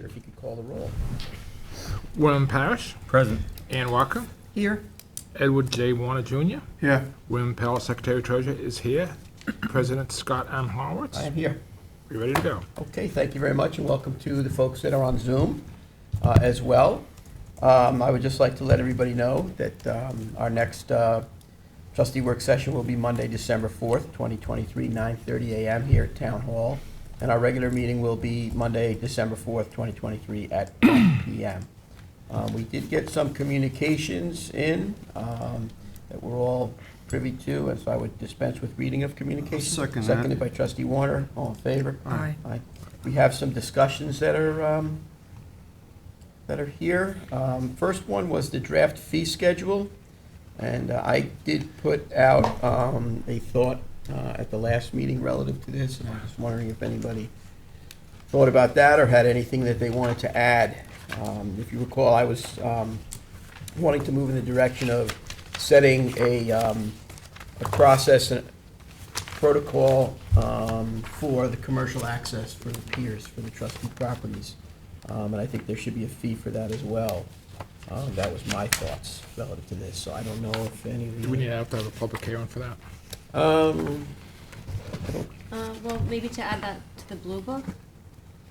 Director, if you could call the roll. William Parrish. Present. Ann Walker. Here. Edward J. Warner Jr. Here. William Pell, Secretary Treasurer, is here. President Scott M. Horowitz. I am here. We ready to go? Okay, thank you very much, and welcome to the folks that are on Zoom as well. I would just like to let everybody know that our next trustee work session will be Monday, December 4th, 2023, 9:30 a.m. here at Town Hall. And our regular meeting will be Monday, December 4th, 2023 at 1 p.m. We did get some communications in that we're all privy to, and so I would dispense with reading of communications. Second that. Seconded by Trustee Warner. All in favor? Aye. Aye. We have some discussions that are here. First one was the draft fee schedule, and I did put out a thought at the last meeting relative to this, and I'm just wondering if anybody thought about that or had anything that they wanted to add. If you recall, I was wanting to move in the direction of setting a process and protocol for the commercial access for the piers, for the trustee properties. And I think there should be a fee for that as well. That was my thoughts relative to this, so I don't know if any of you... Do we need to have a public hearing for that? I don't, Well, maybe to add that to the Blue Book?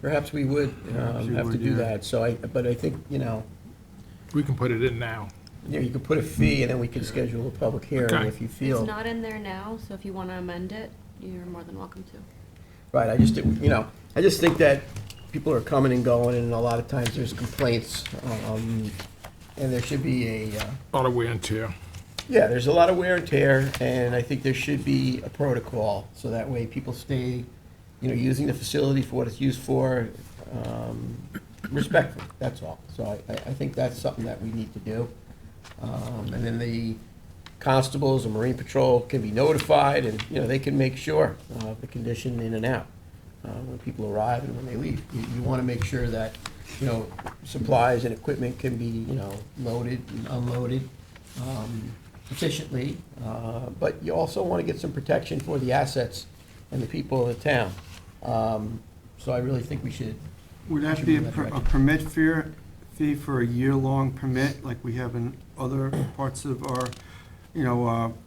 perhaps we would Perhaps you have to would, do yeah. that, so but I think, We can put it in now. you could put a fee and then we can schedule a public hearing Okay. if you feel... It's not in there now, so if you want to amend it, you're more than welcome to. Right, I just, I just think that people are coming and going, and a lot of times there's complaints, and there should be a, A lot of wear and tear. yeah, there's a lot of wear and tear, and I think there should be a protocol, so that way people stay, using the facility for what it's used for, respectfully, that's all. So I think that's something that we need to do. And then the constables and Marine Patrol can be notified, and, they can make sure of the condition in and out when people arrive and when they leave. You want to make sure that, supplies and equipment can be, loaded and unloaded efficiently, but you also want to get some protection for the assets and the people of the town. So I really think we should... Would that should be a move that direction. permit fee for a year-long permit, like we have in other parts of our,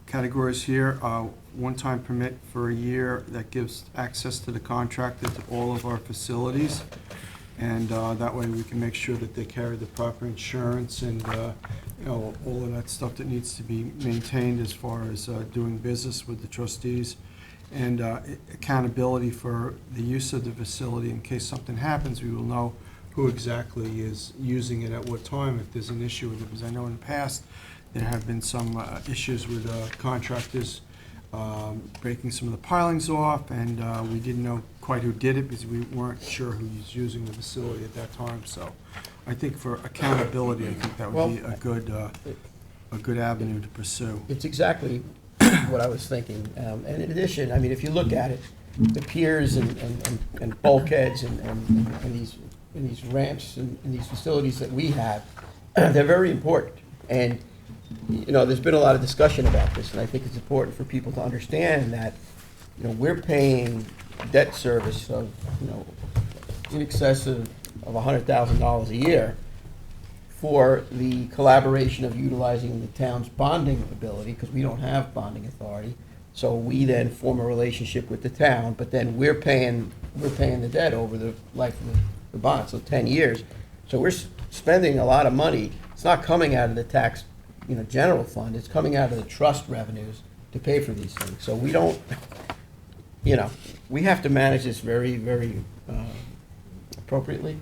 categories here? One-time permit for a year that gives access to the contractor to all of our facilities. And that way we can make sure that they carry the proper insurance and, all of that stuff that needs to be maintained as far as doing business with the trustees. And accountability for the use of the facility. In case something happens, we will know who exactly is using it at what time, if there's an issue with it. Because I know in the past, there have been some issues with contractors breaking some of the pilings off, and we didn't know quite who did it because we weren't sure who was using the facility at that time. So I think for accountability, I think that would be a good avenue to pursue. It's exactly what I was thinking. And in addition, if you look at it, the piers and bulkheads and these ramps and these facilities that we have, they're very important. And, there's been a lot of discussion about this, and I think it's important for people to understand that, we're paying debt service of, in excess of $100,000 a year for the collaboration of utilizing the town's bonding ability, because we don't have bonding authority. So we then form a relationship with the town, but then we're paying the debt over the life of the bond, so 10 years. So we're spending a lot of money. It's not coming out of the tax, general fund. It's coming out of the trust revenues to pay for these things. So we don't, we have to manage this very, very appropriately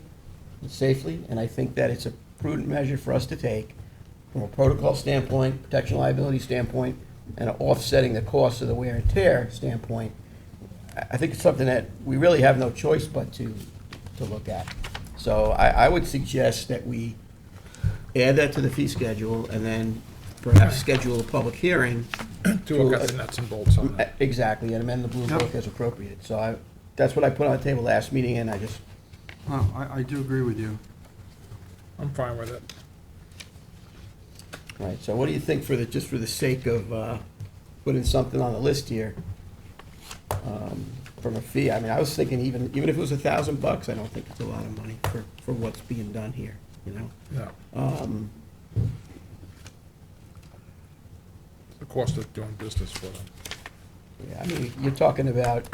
and safely, and I think that it's a prudent measure for us to take from a protocol standpoint, protection liability standpoint, and offsetting the cost of the wear and tear standpoint. I think it's something that we really have no choice but to look at. So I would suggest that we add that to the fee schedule and then perhaps schedule a public hearing. To look at the nuts and bolts on it. Exactly, and amend the Blue Book as appropriate. So that's what I put on the table last meeting, and I just... Oh, I do agree with you. I'm fine with it. All right, so what do you think just for the sake of putting something on the list here? from a fee. I mean, I was thinking even if it was $1,000, I don't think it's a lot of money for what's being done here, you know? Yeah. The cost of doing business for them. Yeah, I mean, you're talking about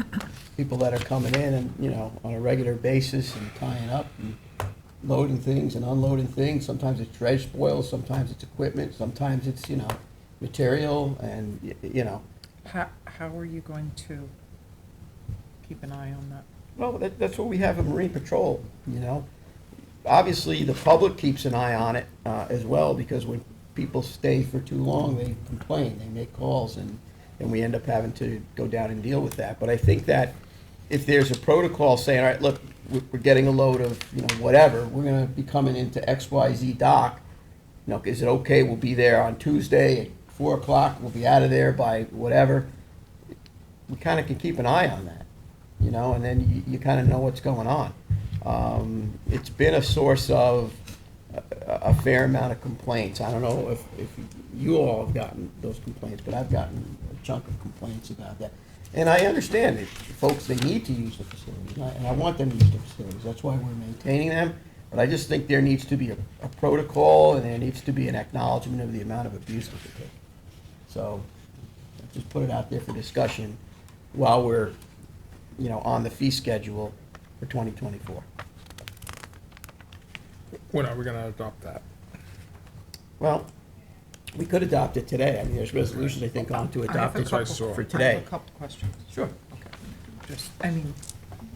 people that are coming in and, you know, on a regular basis and tying up and loading things and unloading things. Sometimes it's dredge spoils, sometimes it's equipment, sometimes it's, you know, material and, you know. How are you going to keep an eye on that? Well, that's what we have in Marine Patrol, you know. Obviously, the public keeps an eye on it as well, because when people stay for too long, they complain, they make calls, and we end up having to go down and deal with that. But I think that if there's a protocol saying, all right, look, we're getting a load of, you know, whatever, we're gonna be coming into XYZ dock, you know, is it okay, we'll be there on Tuesday at 4 o'clock, we'll be out of there by whatever. We kinda can keep an eye on that, you know, and then you kinda know what's going on. It's been a source of a fair amount of complaints. I don't know if you all have gotten those complaints, but I've gotten a chunk of complaints about that. And I understand that folks, they need to use the facilities, and I want them to use the facilities. That's why we're maintaining them. But I just think there needs to be a protocol, and there needs to be an acknowledgement of the amount of abuse that they take. So just put it out there for discussion while we're, you know, on the fee schedule for 2024. When are we gonna adopt that? Well, we could adopt it today. I mean, there's resolutions, I think, on to I have adopt a it That's what I couple- saw. for I have today. a couple questions. Sure. Okay. Just, I mean,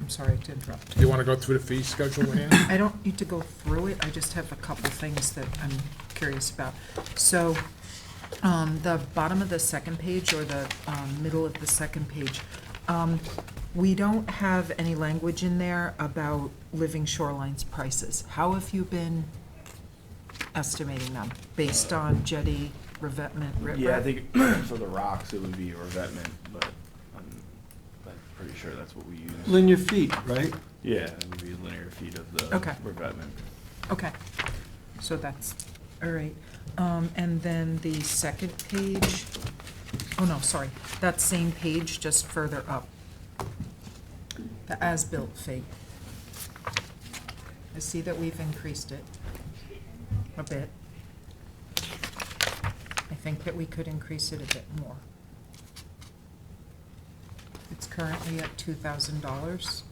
I'm sorry to interrupt. Do you wanna go through the fee schedule, Ann? I don't need to go through it, I just have a couple things that I'm curious about. So, the bottom of the second page, or the middle of the second page, we don't have any language in there about living shorelines prices. How have you been estimating them? Based on jetty, revetment, riprap? Yeah, I think for the rocks, it would be a revetment, but I'm pretty sure that's what we use. Linear feet, right? Yeah, it would be linear feet of the Okay. revetment. Okay, so that's, all right. And then the second page, oh no, sorry, that same page, just further up. The as-built fee. I see that we've increased it a bit. I think that we could increase it a bit more. It's currently at $2,000.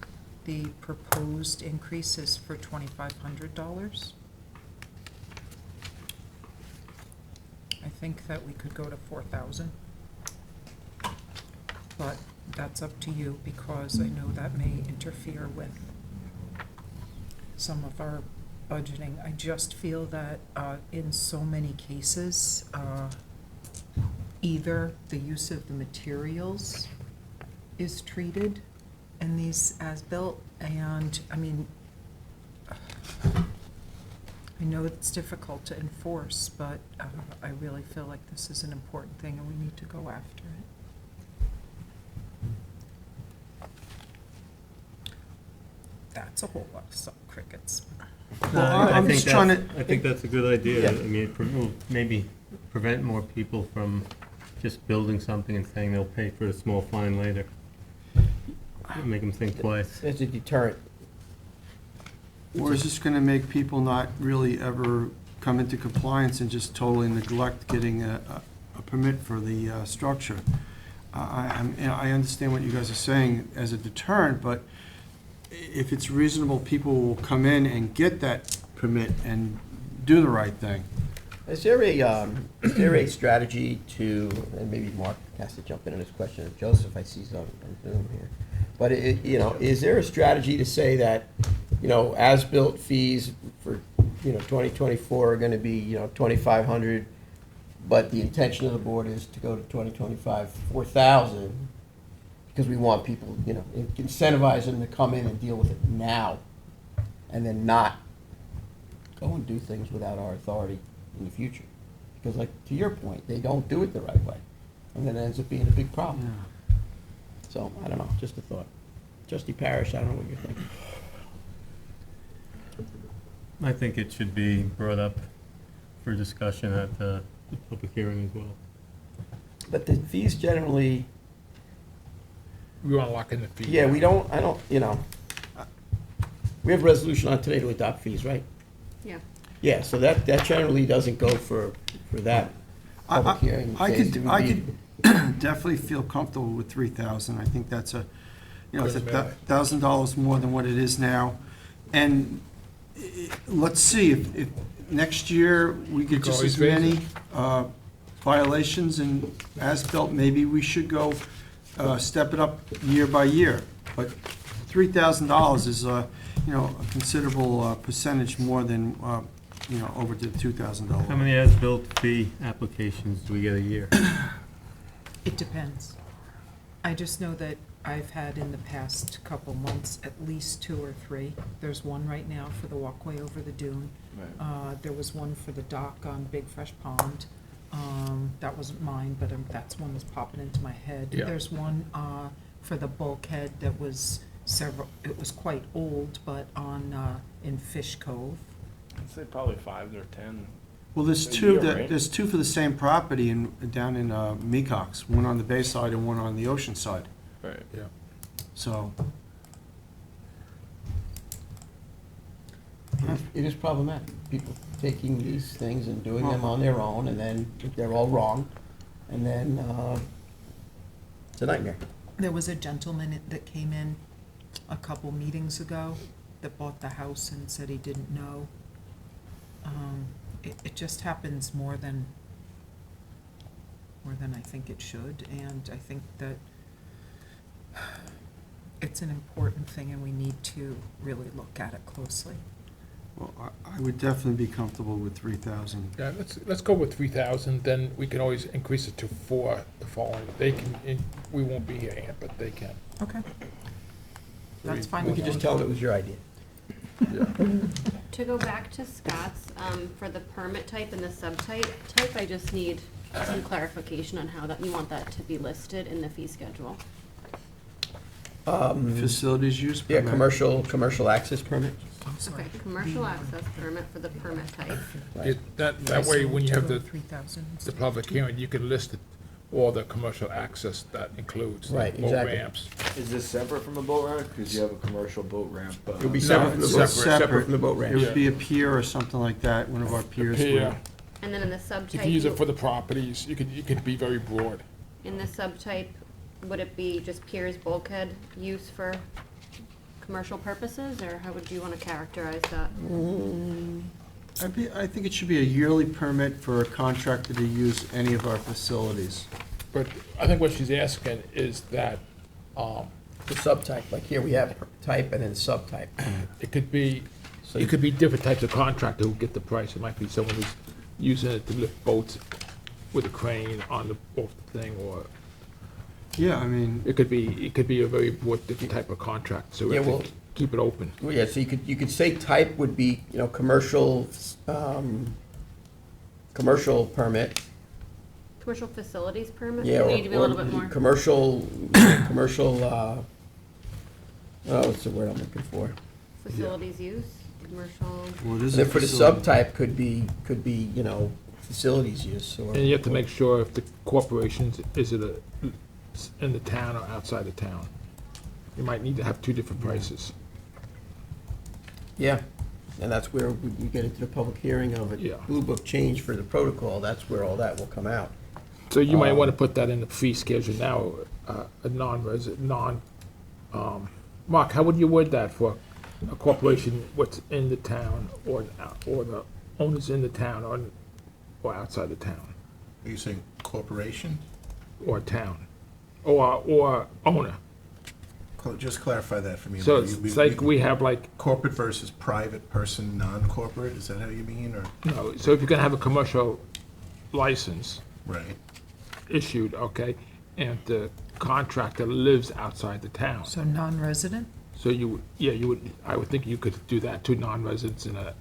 The proposed increase is for $2,500. I think that we could go to 4,000. But that's up to you, because I know that may interfere with some of our budgeting. I just feel that in so many cases, either the use of the materials is treated in these as-built, and, I mean, I know it's difficult to enforce, but I really feel like this is an important thing, and we need to go after it. That's a whole lot of crickets. Well, I'm think just trying that's- to- I think that's a good idea. Yeah. I mean, it will maybe prevent more people from just building something and saying they'll pay for a small fine later. Make them think twice. It's a deterrent. Or is this gonna make people not really ever come into compliance and just totally neglect getting a permit for the structure? I understand what you guys are saying as a deterrent, but if it's reasonable, people will come in and get that permit and do the right thing. Is there a strategy to, and maybe Mark has to jump in on this question, or Joseph, I see on Zoom here. But you know, is there a strategy to say that, you know, as-built fees for, you know, 2024 are gonna be, you know, 2,500, but the intention of the board is to go to 2025, 4,000, because we want people, you know, incentivize them to come in and deal with it now, and then not go and do things without our authority in the future. Because like, to your point, they don't do it the right way, and then it ends up being a big problem. So, I don't know, just a thought. Trustee Parish, I don't know what you're thinking. I think it should be brought up for discussion at the public hearing as well. But the fees generally, we want to lock in the fee. Yeah, I don't, we have a resolution on today to adopt fees, right? Yeah. Yeah, so that generally doesn't go for that public hearing. I phase. It could, would I be- could definitely feel comfortable with 3,000. I think that's it's Good amount. $1,000 more than what it is now. And let's see, if next year we get can just always as raise many violations and as-built, maybe we should go step it up year by year. But $3,000 is, a considerable percentage more than, over the $2,000. How many as-built fee applications do we get a year? It depends. I just know that I've had in the past couple months at least 2 or 3. There's one right now for the walkway over the dune. There was one for the dock on Big Fresh Pond. That wasn't mine, but that's one that's popping into my head. Yeah. There's one for the bulkhead that was it was quite old, but in Fish Cove. I'd say probably 5 or 10. Well, there's A two year, right? there's two for the same property down in Mecox, one on the bay side and one on the ocean side. Right. Yeah. So, It is problematic, people taking these things and doing them on their own, and then they're all wrong, and then it's a nightmare. There was a gentleman that came in a couple meetings ago that bought the house and said he didn't know. It just happens more than I think it should, and I think that it's an important thing and we need to really look at it closely. well, I would definitely be comfortable with 3,000. Yeah, let's go with 3,000, then we can always increase it to 4 the following. They can, we won't be here, Ann, but they can. Okay. That's fine. We with could just me. tell them it was your idea. To go back to Scott's, for the permit type and the subtype, I just need some clarification on how that, you want that to be listed in the fee schedule. Facilities use Yeah, permit. commercial access permit. I'm sorry. Okay, commercial access permit for the permit type. That way, when you have the 3,000. public hearing, you can list it, all the commercial access that includes. Right, boat exactly. ramps. Is this separate from a boat ramp? Because you have a commercial boat ramp. It would be No, separate from the it's boat, separate. separate from the boat It ramp. would be a pier or something like that, one of our piers. Pier. would- And then in the You subtype, can use it for the properties, you could be very broad. in the subtype, would it be just piers bulkhead use for commercial purposes, or how would you want to characterize that? I think it should be a yearly permit for a contractor to use any of our facilities. But I think what she's asking is that, The subtype, like here we have type and then subtype. it could be, So it could be different types of contractor who get the price. It might be someone who's using it to lift boats with a crane on the, off the thing, or Yeah, I mean, it could be a very broad, different type of contract, so we have Yeah, well- to keep it open. Well, yeah, so you could say type would be, commercial, commercial permit. Commercial facilities permit? Yeah, We need to be a little bit more. Commercial, what's the word I'm looking for? Facilities use, commercial, what is Then it? for the subtype could be, facilities use, or. And you have to make sure if the corporation, is it in the town or outside the town? You might need to have 2 different prices. Yeah, and that's where we get into the public hearing of Yeah. it. Blue Book change for the protocol, that's where all that will come out. So you might want to put that in the fee schedule now, a non-resident, Mark, how would you word that for a corporation, what's in the town, or the owners in the town, or outside the town, Are you saying corporation? or town, or owner? Just clarify that for me. So it's like we have like, Corporate versus private person, non-corporate, is that how you mean, or, no, so if you're gonna have a commercial license right? issued, okay, and the contractor lives outside the town, So non-resident? so you would, I would think you could do that to non-residents in a,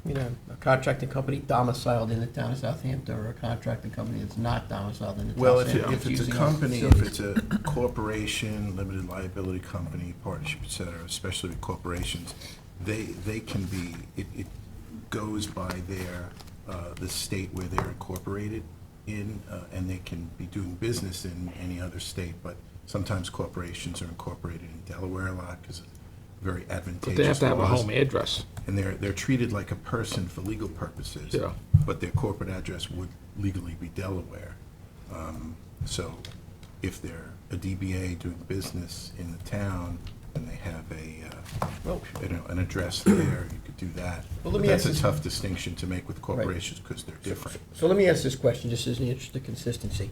A contracting company domiciled in the town of Southampton, or a contracting company that's not domiciled in the town Well, of if Southampton. it's a using our company, if facilities. it's a corporation, limited liability company, partnership, et cetera, especially with corporations, they can be, it goes by the state where they're incorporated in, and they can be doing business in any other state, but Sometimes corporations are incorporated in Delaware a lot because it's very advantageous. But they have to have a laws. home address. And they're treated like a person for legal purposes. Yeah. But their corporate address would legally be Delaware. So if they're a DBA doing business in the town and they have Well, an address there, you could do that. Well, let But me that's ask a this- tough distinction to make with corporations because they're different. So let me ask this question, just in the interest of consistency.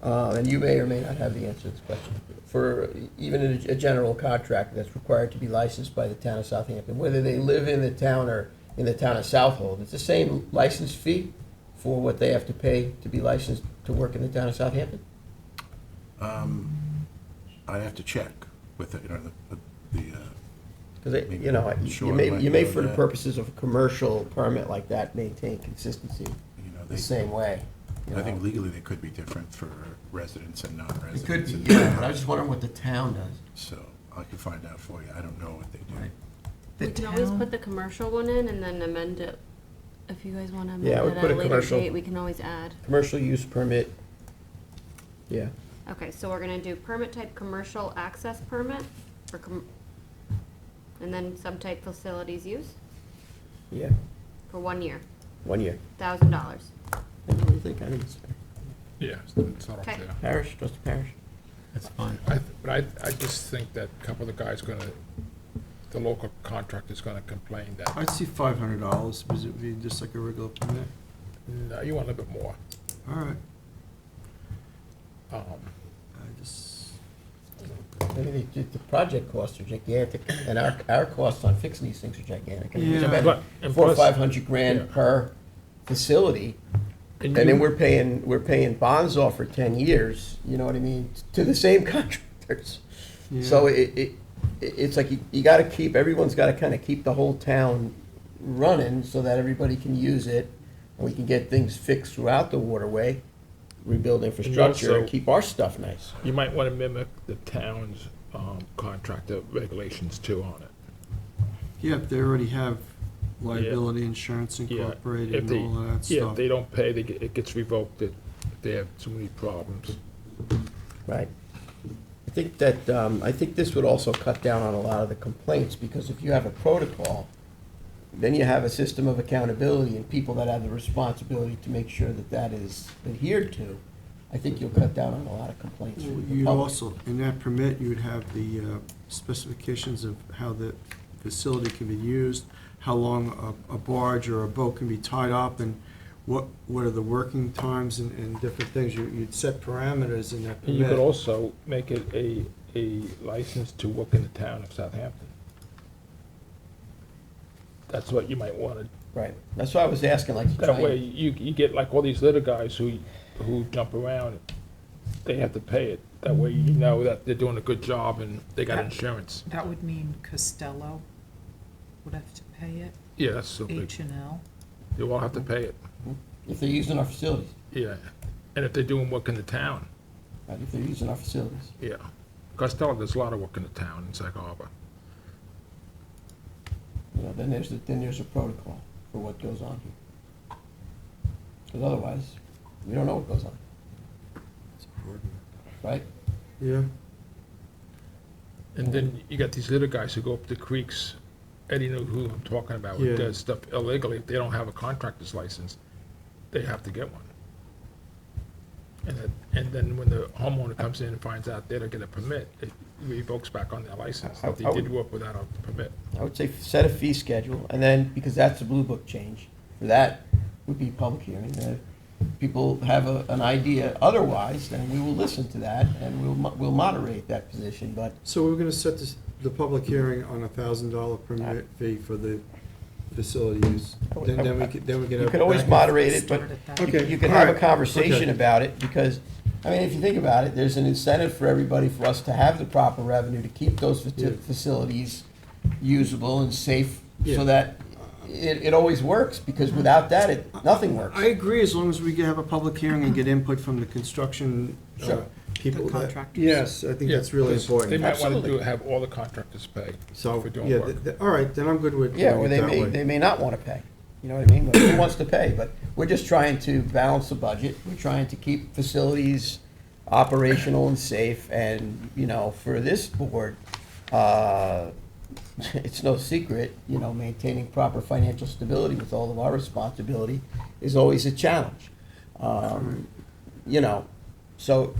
And you may or may not have the answer to this question. For even a general contractor that's required to be licensed by the town of Southampton, whether they live in the town or in the town of Southold, it's the same license fee for what they have to pay to be licensed to work in the town of Southampton? I'd have to check with, the Because, Maybe you know, not you sure may, about you may, that. for the purposes of a commercial permit like that, maintain consistency the same way. you I think know. legally they could be different for residents and non-residents. It could be, yeah, but I was just wondering what the town does. So I can find out for you. I don't know what they do. Right. The We can always town- put the commercial one in and then amend it. If you guys wanna Yeah, I would amend it put at a a later commercial. date, we can always add. Commercial use permit, yeah. Okay, so we're gonna do permit type commercial access permit for and then subtype facilities use Yeah, for 1 year, 1 year. $1,000. What do you think? I think it's Yeah, it's not up Okay. there. parish, trustee parish. That's fine. But I just think that a couple of the guys the local contractor's gonna complain that, I'd see $500, because it would be just like a regular permit. no, you want a little bit more. All right, Um, I just, I mean, the project costs are gigantic, and our costs on fixing these things are gigantic. I mean, Yeah. we're But- and 400 or plus- 500 grand Yeah. per facility, and then we're paying bonds off for 10 years, you know what I mean, to the same contractors. yeah. So it's like you gotta keep, everyone's gotta kind of keep the whole town running so that everybody can use it, and we can get things fixed throughout the waterway, rebuild infrastructure, and also- keep our stuff nice. You might wanna mimic the town's, contractor regulations too on it. Yeah, if they already have liability insurance Yeah, incorporated if and they- all of that Yeah, stuff. if they don't pay, it gets revoked if they have too many problems. Right. I think that, I think this would also cut down on a lot of the complaints, because if you have a protocol, then you have a system of accountability and people that have the responsibility to make sure that that is adhered to. I think you'll cut down on a lot of complaints from the You'd public. also, in that permit, you would have the specifications of how the facility can be used, how long a barge or a boat can be tied up, and what are the working times and different things. You'd set parameters in that And you could permit. also make it a license to work in the town of Southampton. That's what you might wanna, Right. That's why I was asking, like, to try that way and, you get like all these little guys who jump around, they have to pay it. That way you know that they're doing a good job and they got Yeah. insurance. That would mean Costello would have to pay it, Yeah, that's so big. H&L. You all have to pay it, if they're using our facilities, yeah. And if they're doing work in the town, right, if they're using our facilities. yeah. Costello, there's a lot of work in the town in Sag Harbor. You know, then there's a protocol for what goes on here. Because otherwise, we don't know what goes on, right? Yeah, And then you got these little guys who go up the creeks. Eddie knew who I'm talking about, who Yeah. does stuff illegally. If they don't have a contractor's license, they have to get one. And then when the homeowner comes in and finds out they don't get a permit, it revokes back on their license. If they I did would- work without a permit. I would say set a fee schedule, and then, because that's a blue book change, for that would be public hearing. People have an idea otherwise, then we will listen to that, and we'll moderate that position, but so we're gonna set the public hearing on $1,000 permit fee for the facility use. Then we could have. you could always back- moderate it, but Start at that. you Okay, could all have a right, conversation okay. about it, because, I mean, if you think about it, there's an incentive for everybody for us to have the proper revenue to keep those Yeah. facilities usable and safe, Yeah. so that it always works, because without that, nothing works. I agree, as long as we have a public hearing and get input from the construction Sure. people. The that- contractors. Yes, I think Yeah, that's really because important. They might want Absolutely. to have all the contractors pay So, for doing yeah, work. all right, then I'm good with Yeah, doing or it they that may, way. they may not want to pay, you know what I mean? But who wants to pay? But we're just trying to balance the budget, we're trying to keep facilities operational and safe, and, you know, for this board, it's no secret, you know, maintaining proper financial stability with all of our responsibility is always a challenge. You know, so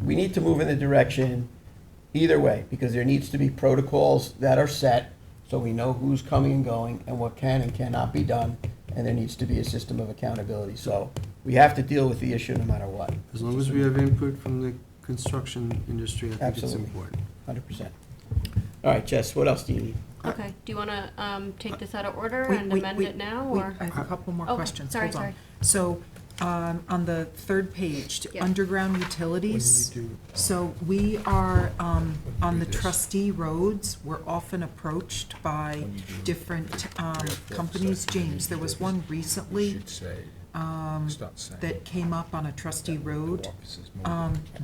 we need to move in the direction either way, because there needs to be protocols that are set, so we know who's coming and going and what can and cannot be done, and there needs to be a system of accountability. So we have to deal with the issue no matter what. As long as we have input from the construction industry, I think it's Absolutely. important. 100%. All right, Jess, what else do you need? Okay, do you wanna, take this out of order Wait, and wait, amend wait, it now, wait, or? I have a couple more Okay, questions. sorry, Hold on. sorry. So, on the third page, Yeah. underground utilities. So we are, on the trustee roads, we're often approached by different, companies. James, there was one recently, that came up on a trustee road.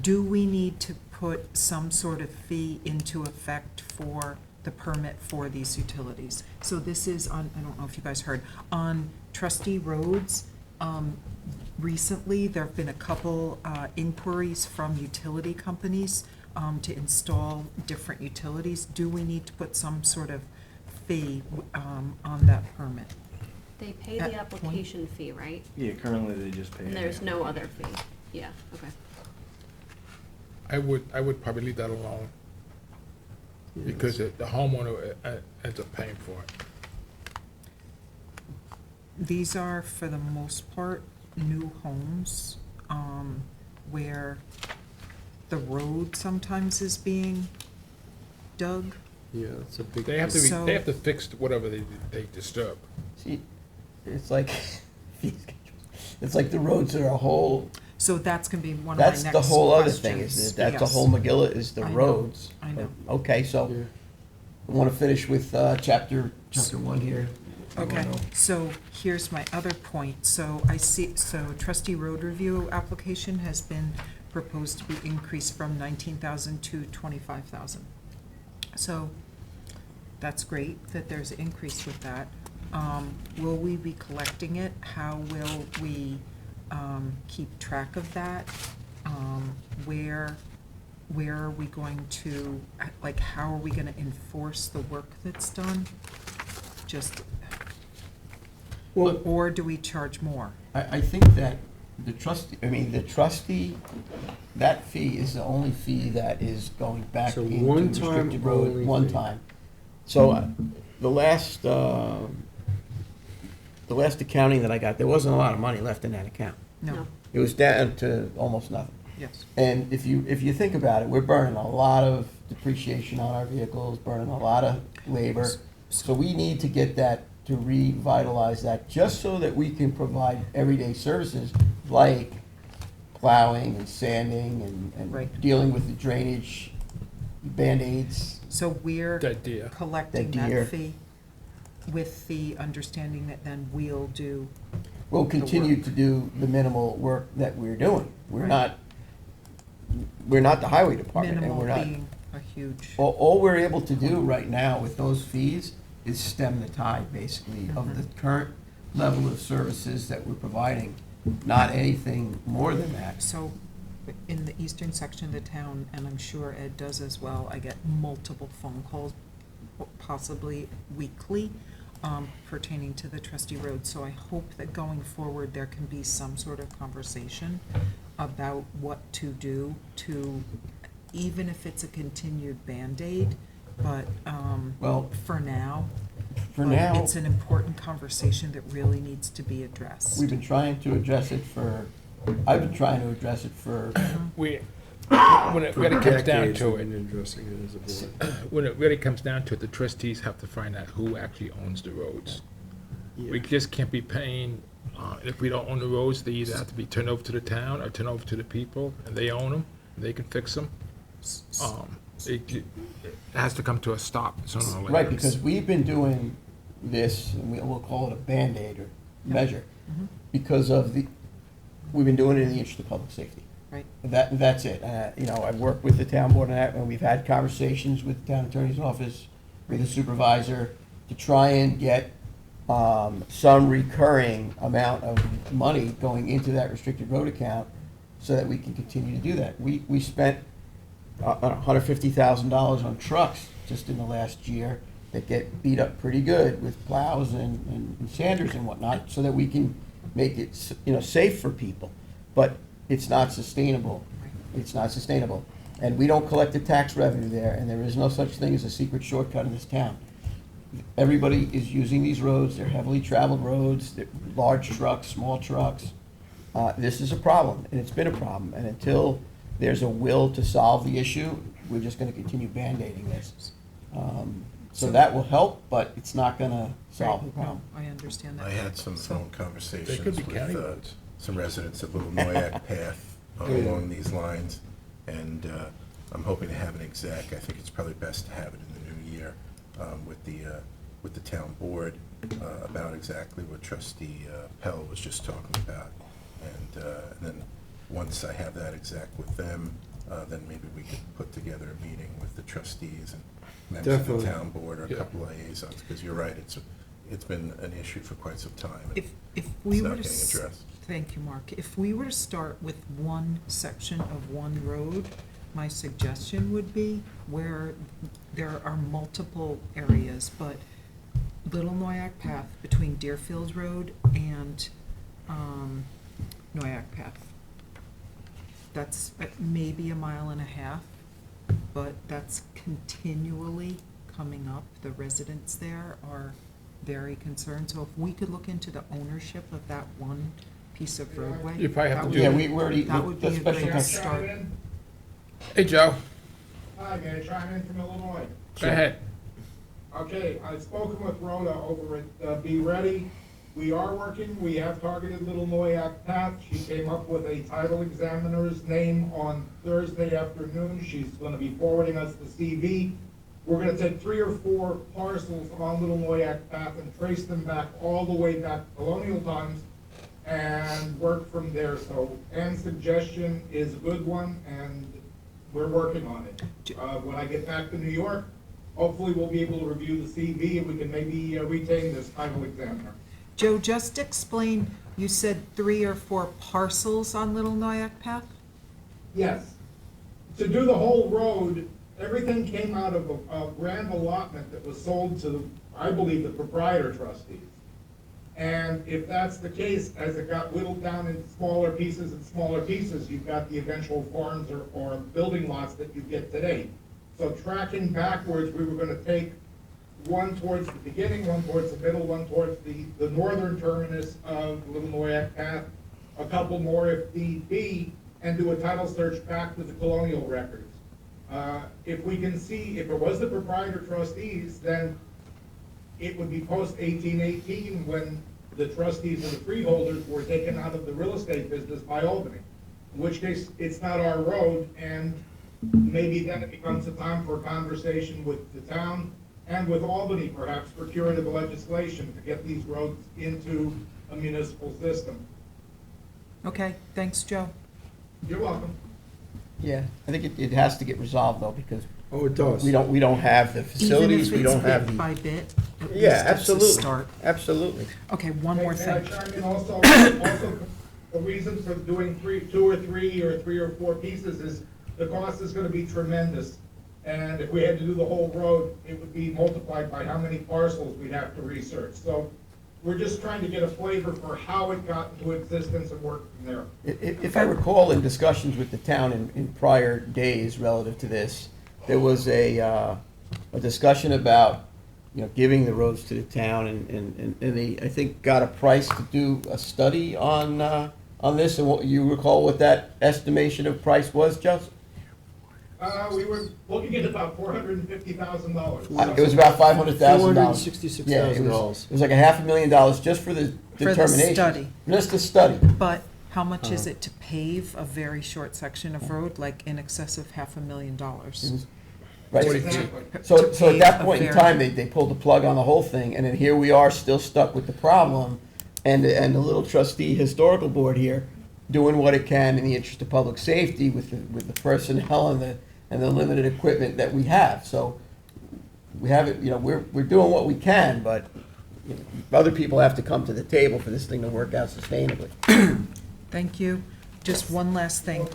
Do we need to put some sort of fee into effect for the permit for these utilities? So this is on, I don't know if you guys heard, on trustee roads, recently, there have been a couple inquiries from utility companies to install different utilities. Do we need to put some sort of fee on that permit? They pay At the point. application fee, right? Yeah, currently they just pay. And there's no other fee? Yeah, okay. I would probably leave that alone, because the homeowner ends up paying for it. These are, for the most part, new homes where the road sometimes is being dug. Yeah, it's a big. They have to, So- they have to fix whatever they disturb. See, it's like, it's like the roads are a whole, So that's gonna be one of my next that's questions. the whole other thing, is that that's the Yes. whole Megillah is the I know, roads. I know. Okay, so Yeah. I want to finish with chapter 1 here. Okay, so here's my other point. So I see, so trustee road review application has been proposed to be increased from 19,000 to 25,000. So that's great that there's an increase with that. Will we be collecting it? How will we keep track of that? Where are we going to, like, how are we gonna enforce the work that's done? Just, Well, or do we charge more? I think that the trustee, that fee is the only fee that is going back So into one the time restricted road, only one fee. time. So the last accounting that I got, there wasn't a lot of money left in that account. No, It was down to almost nothing. yes. And if you think about it, we're burning a lot of depreciation on our vehicles, burning a lot of labor. So we need to get that, to revitalize that, just so that we can provide everyday services like plowing and sanding and Right. dealing with the drainage, Band-Aids. So we're Dead deer. collecting That deer. that fee with the understanding that then we'll do, We'll continue work. to do the minimal work that we're doing. We're Right. not the highway department, and minimal we're not. being a huge, All we're able to do right now with those fees is stem the tide, basically, of the current level of services that we're providing, not anything more than that. so in the eastern section of the town, and I'm sure Ed does as well, I get multiple phone calls, possibly weekly, pertaining to the trustee road. So I hope that going forward, there can be some sort of conversation about what to do to, even if it's a continued Band-Aid, but, Well, for now. for but now, It's an important conversation that really needs to be addressed. we've been trying to address it I've been trying to address it for, When it really comes down to it, Addressing it as a board. when it really comes down to it, the trustees have to find out who actually owns the roads. We just can't be paying, if we don't own the roads, they either have to be turned over to the town or turned over to the people, and they own them, they can fix them. It has to come to a stop sooner or later. right, because we've been doing this, and we'll call it a Band-Aid or measure, because of we've been doing it in the interest of public safety. Right. That's it. You know, I've worked with the town board on that, and we've had conversations with the town attorney's office, with the supervisor, to try and get some recurring amount of money going into that restricted road account so that we can continue to do that. We spent $150,000 on trucks just in the last year that get beat up pretty good with plows and sanders and whatnot, so that we can make it, safe for people. But it's not sustainable. It's not sustainable. And we don't collect the tax revenue there, and there is no such thing as a secret shortcut in this town. Everybody is using these roads, they're heavily traveled roads, they're large trucks, small trucks. This is a problem, and it's been a problem, and until there's a will to solve the issue, we're just gonna continue Band-Aiding this. So that will help, but it's not gonna solve the Right, problem. no, I understand that. I had some phone conversations could be with county roads. some residents at Little Noyak Path along these lines, and I'm hoping to have an exec. I think it's probably best to have it in the new year with the town board about exactly what Trustee Pell was just talking about. And then, once I have that exec with them, then maybe we could put together a meeting with the trustees and members of Definitely. the town board, or a Yeah. couple of liaisons, because you're right, it's been an issue for quite some time. and If we it's were not to, getting addressed. thank you, Mark. If we were to start with one section of one road, my suggestion would be where there are multiple areas, but Little Noyak Path between Deerfield Road and Noyak Path. That's maybe a mile and a half, but that's continually coming up. The residents there are very concerned. So if we could look into the ownership of that one piece of roadway. You probably have to that do would Yeah, be- we already, That would be the a special great con- start. Hey, Joe, Hi, may I chime in from Illinois? go ahead. Okay, I've spoken with Rhoda over at Be Ready. We are working, we have targeted Little Noyak Path. She came up with a title examiner's name on Thursday afternoon. She's gonna be forwarding us the CV. We're gonna take 3 or 4 parcels on Little Noyak Path and trace them back all the way back to colonial times and work from there. So Ann's suggestion is a good one, and we're working on it. When I get back to New York, hopefully we'll be able to review the CV and we can maybe retain this title examiner. Joe, just explain, you said 3 or 4 parcels on Little Noyak Path? Yes. To do the whole road, everything came out of a grand allotment that was sold to, I believe, the proprietor trustees. And if that's the case, as it got whittled down into smaller pieces and smaller pieces, you've got the eventual farms or building lots that you get today. So tracking backwards, we were gonna take one towards the beginning, one towards the middle, one towards the northern terminus of Little Noyak Path, a couple more if need be, and do a title search back to the colonial records. If we can see, if it was the proprietor trustees, then it would be post 1818 when the trustees and the freeholders were taken out of the real estate business by Albany. In which case, it's not our road, and maybe then it becomes a time for a conversation with the town and with Albany perhaps for curative legislation to get these roads into a municipal system. Okay, thanks, Joe. You're welcome. Yeah, I think it has to get resolved though, because Oh, it does. we don't have the facilities, we don't have Even if it's bit by the. bit, at Yeah, least it's a absolutely, start. absolutely. Okay, one more May I thing. chime in also, also, the reason for doing 2 or 3 or 3 or 4 pieces is the cost is gonna be tremendous. And if we had to do the whole road, it would be multiplied by how many parcels we'd have to research. So we're just trying to get a flavor for how it got into existence and work from there. If I recall in discussions with the town in prior days relative to this, there was a discussion about, giving the roads to the town, and they, I think, got a price to do a study on this, and what, you recall what that estimation of price was, Joseph? We were looking at about $450,000. It was about $500,000. $466,000. Yeah, it was like $500,000 just for the For the determination. study. Just the study. But how much is it to pave a very short section of road, like in excess of $500,000? It was- Right. Exactly. So To at pave that a point in very- time, they pulled the plug on the whole thing, and then here we are still stuck with the problem, and the little trustee historical board here doing what it can in the interest of public safety with the personnel and the limited equipment that we have. So we have it, we're doing what we can, but other people have to come to the table for this thing to work out sustainably. Thank you. Just one last thing.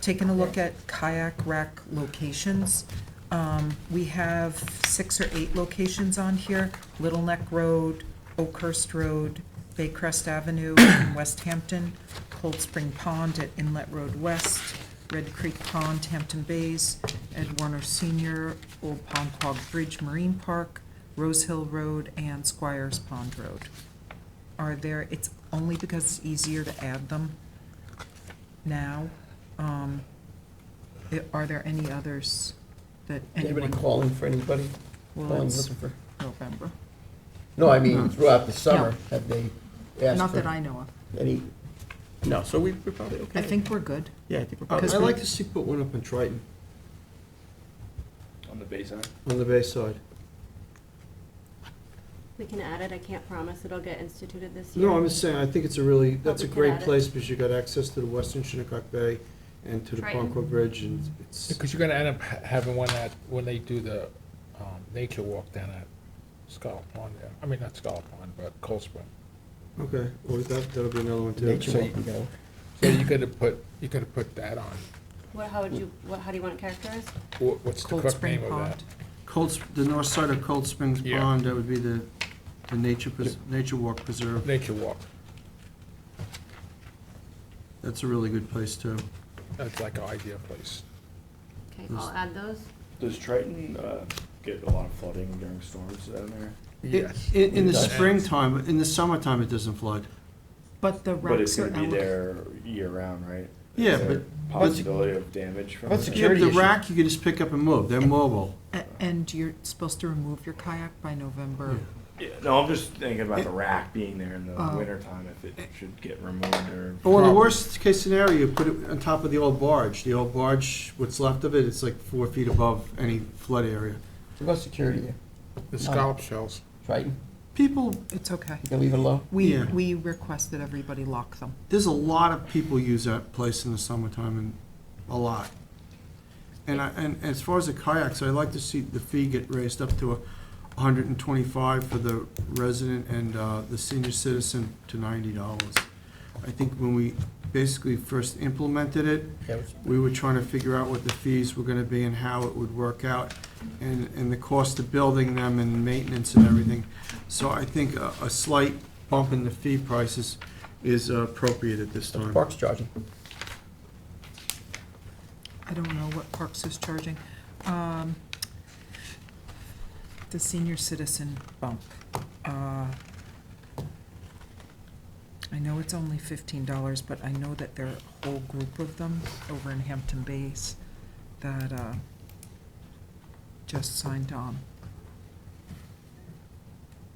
Taking a look at kayak rack locations, we have 6 or 8 locations on here. Little Neck Road, Oakhurst Road, Baycrest Avenue in West Hampton, Cold Spring Pond at Inlet Road West, Red Creek Pond, Hampton Bays, Ed Warner Senior, Old Ponquag Bridge Marine Park, Rose Hill Road, and Squires Pond Road. Are there, it's only because it's easier to add them now. Are there any others that Anybody anyone? calling for anybody? Well, Calling, it's looking for? November. No, I mean, throughout the summer, have they asked Not for that I know of. any? No, so we're probably okay. I think we're good. Yeah, I think we're I'd probably. like to see put one up in Triton, On the base side? on the bay side. We can add it, I can't promise it'll get instituted this year. No, I'm just saying, I think it's a really, that's a we could great add it. place, because you got access to the western Shinnecock Bay and to the Triton. Ponquag Bridge, and it's, Because you're gonna end up having one at, when they do the, nature walk down at Scholar Pond there. I mean, not Scholar Pond, but Cold Spring. okay, well, that'll be another one too. Nature So walk and go. So you gotta put that on. How do you want it characterized? What's the Cold correct Spring name of that? Pond. The north side of Cold Springs Yeah. Pond, that would be the nature walk preserve. Nature walk. That's a really good place too. That's like an ideal place. Okay, I'll add those. Does Triton get a lot of flooding during storms down there? Yes. In the It does. springtime, in the summertime, it doesn't flood. But the But it's racks are gonna be eligible. there year round, right? Yeah, Is there but- possibility of damage from But it? Yeah, but security the issue. rack, you can just pick up and move, they're mobile. And you're supposed to remove your kayak by November. Yeah, no, I'm just thinking about the rack being there in the Oh. wintertime, if it should get removed or. Well, in the worst case scenario, you put it on top of the old barge. The old barge, what's left of it, it's like 4 feet above any flood area. What about security here? The scallop shells. Triton, People, It's okay. you can leave it alone? We, Yeah. we request that everybody lock them. there's a lot of people use that place in the summertime, and a lot. And as far as the kayaks, I'd like to see the fee get raised up to $125 for the resident and the senior citizen to $90. I think when we basically first implemented it, Yeah, it was- we were trying to figure out what the fees were gonna be and how it would work out, and the cost of building them and maintenance and everything. So I think a slight bump in the fee prices is appropriate at this time. Park's charging. I don't know what Parks is charging. The senior citizen bump. I know it's only $15, but I know that there are a whole group of them over in Hampton Bays that just signed on.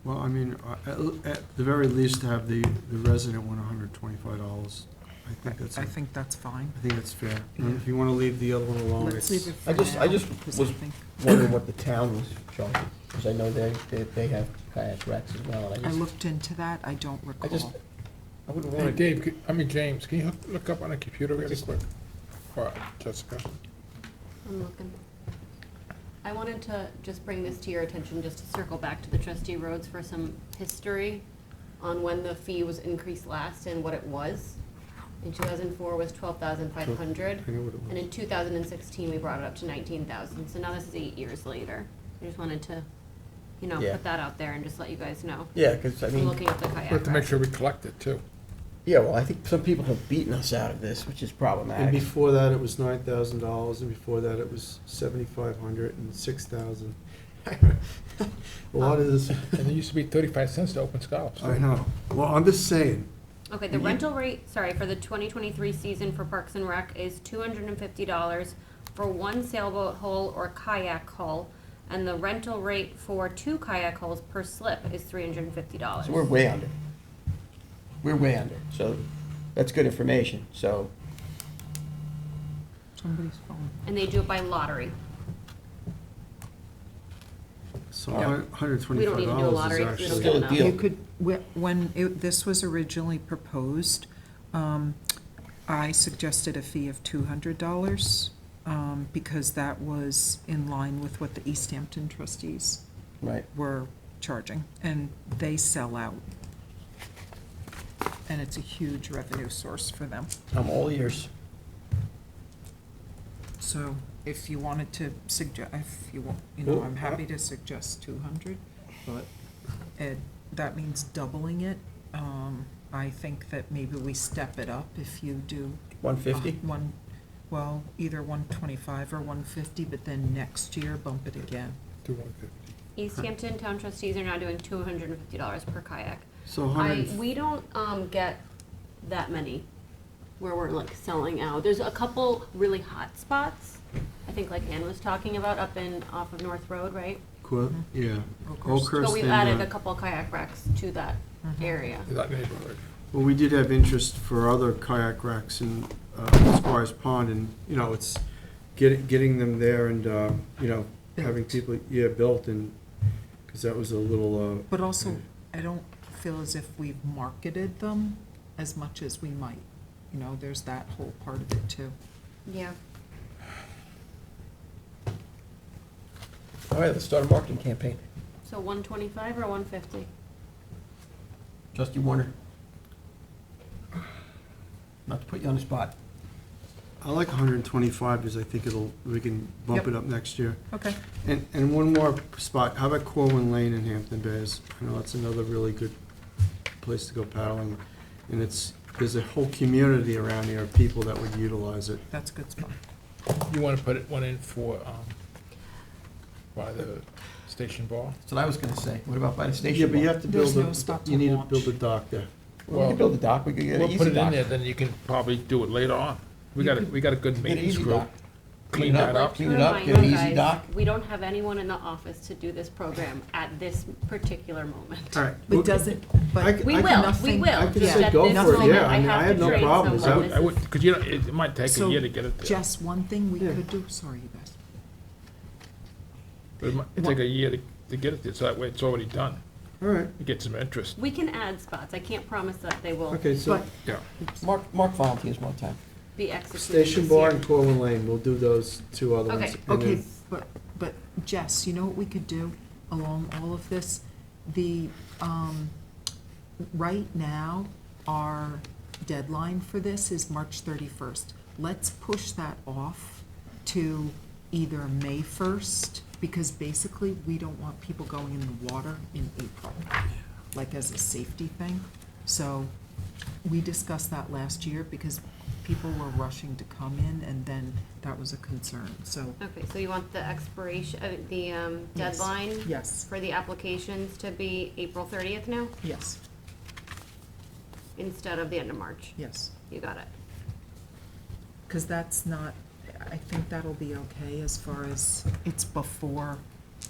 Well, I mean, at the very least, to have the resident one $125. I think that's, I think that's fine. I think that's fair. And if you wanna leave the other one alone, Let's leave it for I now. just because was I think- wondering what the town was charging, because I know they have kayak racks as well, and I looked into that, I don't I just, recall. I wouldn't Hey, want to. Dave, James, can you look up on the computer really quick? Or Jessica? I'm looking. I wanted to just bring this to your attention, just to circle back to the trustee roads for some history on when the fee was increased last and what it was. In 2004 was 12,500, I know what it and was. in 2016 we brought it up to 19,000. So now this is 8 years later. I just wanted to, Yeah. put that out there and just let you guys know. Yeah, because I I'm mean, looking up the We kayak. have to make rack. sure we collect it too. yeah, well, I think some people have beaten us out of this, which is And problematic. before that, it was $9,000, and before that, it was $7,500 and $6,000. A lot of this, And it used to be 35 cents to open scallops. I know. Well, I'm just saying, Okay, the rental rate, for the 2023 season for Parks and Rec is $250 for one sailboat hull or kayak hull, and the rental rate for 2 kayak hulls per slip is $350. So we're way under. We're way under, so that's good information, so, Somebody's phone. And they do it by lottery. so Yeah. $125 We don't need to do a lottery is if we don't actually. Still a get enough. deal. You could, when this was originally proposed, I suggested a fee of $200, because that was in line with what the East Hampton trustees right. were charging, and they sell out. and it's a huge revenue source for them. I'm all ears. So if you wanted to suggest, if you want, you know, I'm happy to suggest 200, but that means doubling it. I think that maybe we step it up if you do. 150? Well, either 125 or 150, but then next year bump it again. To 150. East Hampton Town Trustees are now doing $250 per kayak. So 100, We don't get that many where we're like selling out. There's a couple really hot spots, I think like Ann was talking about up off of North Road, right? yeah. Oakhurst. Oakhurst So we've and, added a couple kayak racks to that area. To that neighborhood. Well, we did have interest for other kayak racks in Squires Pond, and, you know, it's getting them there and, you know, having people, built, and, because that was a little, But also, I don't feel as if we've marketed them as much as we might. You know, there's that whole part of it too. Yeah. All right, let's start a marketing campaign. So 125 or 150? Trustee Warner. Not to put you on the spot. I like 125, because I think we can bump Yep. it up next year. Okay. And one more spot, how about Corwin Lane in Hampton Bays? I know that's another really good place to go paddling, and there's a whole community around here of people that would utilize it. That's a good spot. You want to put one in for, by the station bar? That's what I was gonna say. What about by the station? Yeah, but you bar? have to There's build no spot to you need to launch. build a dock there. Well, we can build a dock, we could get an We'll easy put it in dock. there, then you can probably do it later on. We got a good Get an maintenance easy crew. dock. Clean that up. Clean it up, get an easy dock. We don't have anyone in the office to do this program at this particular moment. All right. But doesn't, but. I We could- will, we nothing- will. I could Just say at go this for it, moment, yeah. I mean, I have have to no train problems. someone. I would, because you know, it might take a So, year to get it there. Just one thing we Yeah. could do, sorry, you guys. It might take a year to get it there, so that way it's already done. All right, You get some interest. We can add spots. I can't promise that they will okay, so But- Yeah. Mark volunteers one time. be executed Station this Bar year. and Corwin Lane, we'll do those two other ones. Okay. and Okay, then- but Jess, you know what we could do along all of this? Right now, our deadline for this is March 31st. Let's push that off to either May 1st, because basically, we don't want people going in the water in April, like as a safety thing. So, we discussed that last year because people were rushing to come in, and then that was a concern, so. Okay, so you want the expiration, the Yes. deadline Yes, for the applications to be April 30th now, yes, instead of the end of March? yes. You got it. Because that's not, I think that'll be okay as far as it's before,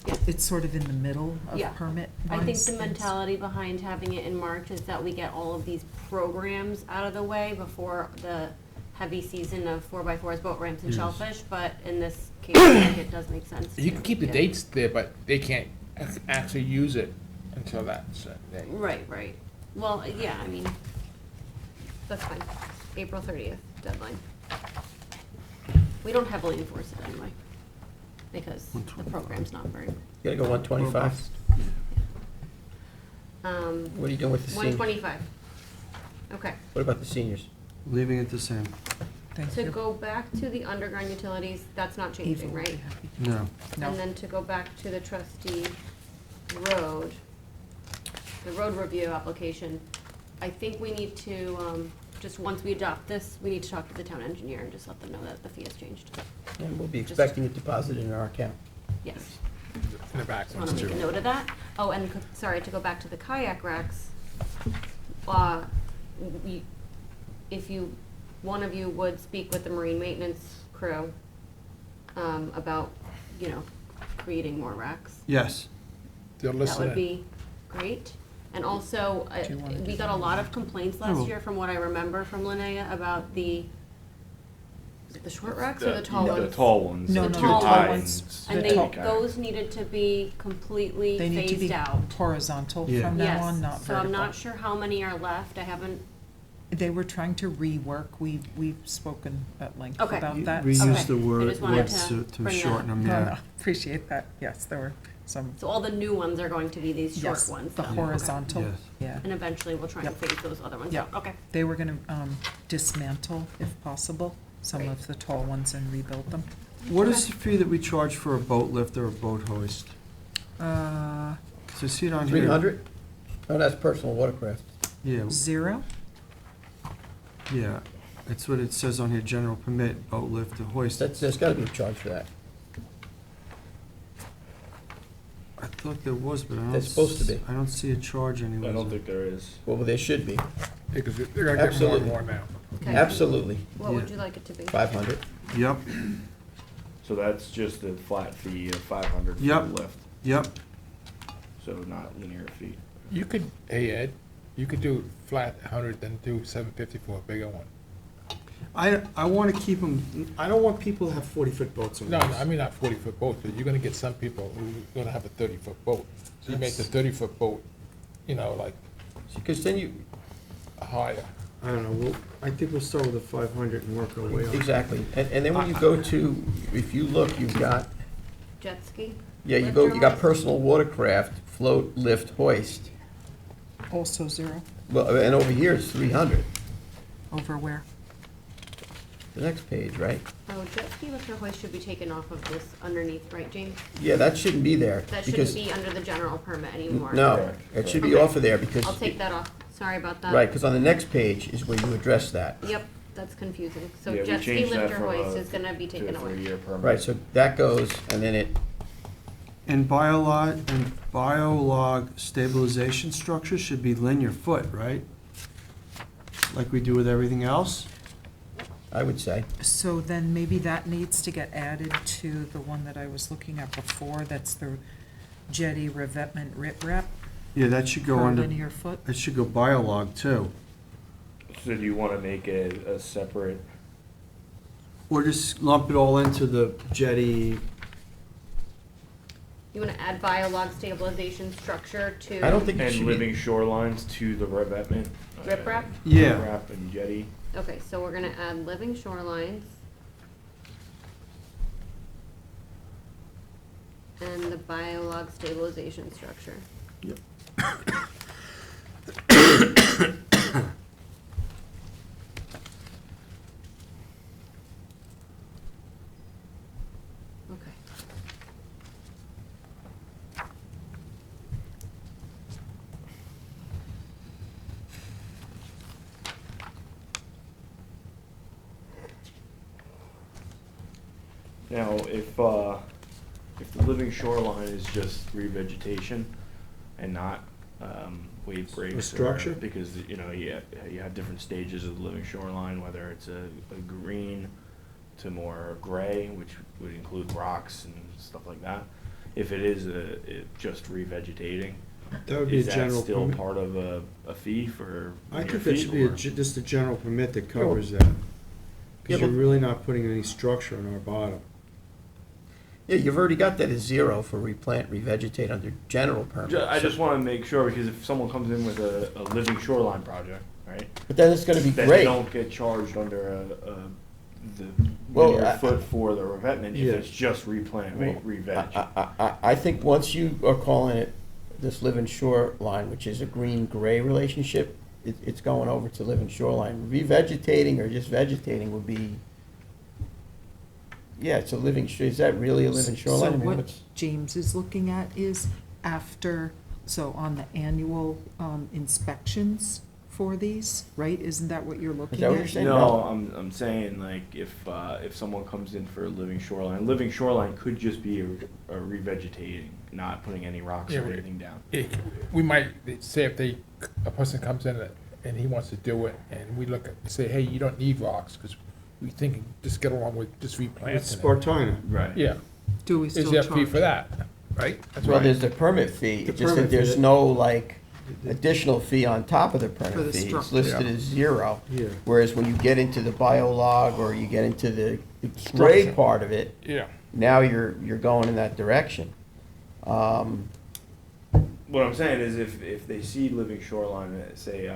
Yeah. it's sort of in the middle of Yeah. permit. I think wise the things. mentality behind having it in March is that we get all of these programs out of the way before the heavy season of 4x4s, boat ramps, and Yes. shellfish, but in this case, I think it does make sense. You can keep the Yeah. dates there, but they can't actually use it until that day. Right, right. Well, yeah, I mean, that's fine. April 30th deadline. We don't heavily enforce it anyway, because the program's not very, You gotta go 125. What are you doing with the seniors? 125. Okay. What about the seniors? Leaving it the same. Thank To you. go back to the underground utilities, that's not Eva changing, will be right? happy. No. No. And then to go back to the trustee road, the road review application, I think we need to, just once we adopt this, we need to talk to the town engineer and just let them know that the fee has changed. And we'll be expecting it deposited in our account. Yes. In the back Just want ones to make a too. note of that. Oh, and, sorry, to go back to the kayak racks, if you, one of you would speak with the marine maintenance crew, about, you know, creating more racks. Yes. They'll That listen would in. be great. And also, Do you wanna do we got a lot of complaints last Oh. year, from what I remember from Linnea, about is it the short racks or the tall The ones? tall ones. No, the no, two the tall tines. ones. And The they, tall- those needed to be completely They need to be phased out. horizontal Yeah. from now on, not Yes, so I'm vertical. not sure how many are left. I haven't, They were trying to rework, we've spoken at length Okay. about that. Reuse Okay. the I word, just wanted words to to bring that shorten them, No, yeah. no, appreciate that, yes, there were some, So all the new ones are going to be these short yes, ones? the though? Okay. horizontal, Yes. yeah. And eventually we'll try and Yep. phase those other ones Yep. out? Okay. They were gonna dismantle, if possible, some Great. of the tall ones and rebuild them. What is the fee that we charge for a boat lift or a boat hoist? Uh, So I see it on here. 300? Oh, that's personal watercraft. Yeah, 0? yeah. That's what it says on here, general permit, boat lift or hoist. There's gotta be a charge for that. I thought there was, but I don't. There's supposed to be. I don't see a charge anywhere. I don't think there is. Well, there should be. Because they're gonna get more and Absolutely. more now. Okay. Absolutely. What would Yeah. you like it to be? 500. Yep, So that's just a flat fee of 500 for Yep. the lift, yep. so not linear fee. You could, hey Ed, you could do flat 100, then do 750 for a bigger one. I want to keep them, I don't want people to have 40-foot boats on No, these. no, I mean not 40-foot boats, but you're gonna get some people who are gonna have a 30-foot boat. So you make the 30-foot boat, you know, like Because then you, higher. I don't know, I think we'll start with a 500 and work our way up. exactly. And then when you go to, if you look, you've got, Jet ski? yeah, you Lift go, or you got hoist? personal watercraft, float, lift, hoist. Also 0? Well, and over here it's 300. Over where? The next page, right? Oh, jet ski lift or hoist should be taken off of this underneath, right, James? Yeah, that shouldn't be there. That because shouldn't be under the general permit anymore. No, Correct. it should be Okay. off of there because. I'll take that off. Sorry about that. Right, because on the next page is where you address that. Yep, that's confusing. So Yeah, we jet ski changed that lift or from hoist a is gonna be taken To a away. 3-year permit. Right, so that goes, and then it, And biolog stabilization structure should be linear foot, right? Like we do with everything else? I would say. So then maybe that needs to get added to the one that I was looking at before, that's the jetty revetment riprap Yeah, that should go per under, linear foot. it should go biolog too. So do you wanna make it a separate, Or just lump it all into the jetty. You wanna add biolog stabilization structure to? I don't think it and should living be. shorelines to the revetment? Riprap? Yeah. Riprap and jetty. Okay, so we're gonna add living shorelines. And the biolog stabilization structure. Yep. Okay. Now, if the living shoreline is just revegetation and not, wave breaks. A structure? Because, you know, you have different stages of the living shoreline, whether it's a green to more gray, which would include rocks and stuff like that. If it is just revegetating, That would be a is that general still permit. part of a fee for I linear think that feet, should be or- just a general permit that covers that. Yeah, Because you're but- really not putting any structure on our bottom. Yeah, you've already got that as 0 for replant, revegetate under general permit. I just want to make sure, because if someone comes in with a living shoreline project, right? But then it's gonna be Then great. they don't get charged under the Well, linear I- foot for the revetment if Yeah. it's just replant, re-veg. I think once you are calling it this live and shoreline, which is a green-gray relationship, it's going over to live and shoreline. Revegetating or just vegetating would be, yeah, it's a living, is that really a living shoreline? I So mean, what what's- James is looking at is after, so on the annual inspections for these, right? Isn't that what you're looking at? that what you're saying? No, I'm saying like if someone comes in for a living shoreline could just be a revegetating, not putting any rocks Yeah, or but- anything down. We might say if a person comes in and he wants to do it, and we look at, say, hey, you don't need rocks, because we think just get along with just replanting It's it. Spartina. Right. Yeah, Do we is still there a charge? fee for that, right? That's Well, right. there's the permit fee, The it's just that permit fee there's that- no, like, additional fee on top of the For permit the fee. It's structure. listed Yeah. as 0. Yeah. Whereas when you get into the biolog or you get into the gray Structure. part of it, Yeah, now you're going in that direction. What I'm saying is if they see living shoreline, say,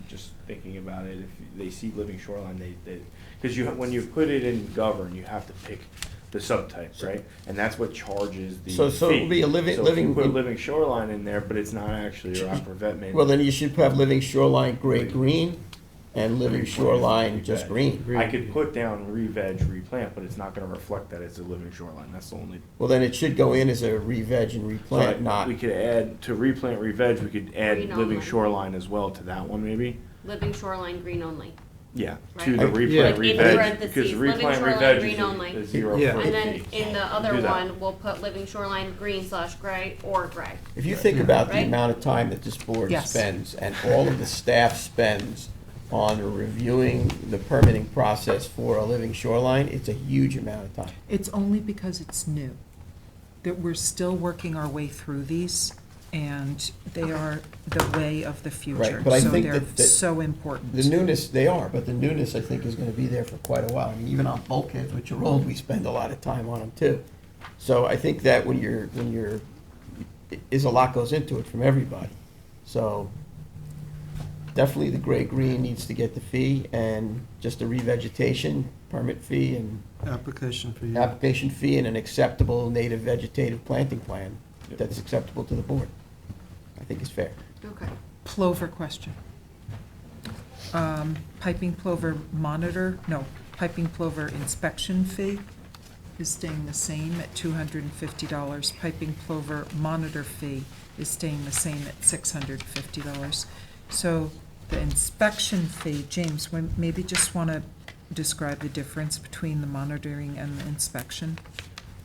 just thinking about it, if they see living shoreline, they, because when you put it in govern, you have to pick the subtype, right? And that's what charges the So fee. it would be a living- So if you living- put living shoreline in there, but it's not actually a rock revetment. Well, then you should have living shoreline gray green and living shoreline just green. I could put down re-veg, replant, but it's not gonna reflect that it's a living shoreline, that's the only. Well, then it should go in as a re-veg and replant, But not, we could add, to replant, re-veg, we could add Green living only. shoreline as well to that one, maybe? Living shoreline, green only. Yeah, Right. to the Like, replant, yeah. Like in re-veg, parentheses, because living replant, shoreline, re-veg green is only. a zero Yeah. foot And then fee. in the other Do that. one, we'll put living shoreline, green/gray or gray. if you think about the Right. amount of time that this board Yes. spends and all of the staff spends on reviewing the permitting process for a living shoreline, it's a huge amount of time. It's only because it's new, that we're still working our way through these, and they are the way of the future. Right, but I think So that- they're so important. The newness, they are, but the newness, I think, is gonna be there for quite a while. I mean, even on bulkheads, which are old, we spend a lot of time on them too. So I think that when you're, is a lot goes into it from everybody. So definitely the gray-green needs to get the fee, and just a revegetation permit fee and Application for you. application fee and an acceptable native vegetative planting plan that's acceptable to the board. I think is fair. Okay. Plover question. Piping plover piping plover inspection fee is staying the same at $250. Piping plover monitor fee is staying the same at $650. So the inspection fee, James, maybe just want to describe the difference between the monitoring and the inspection?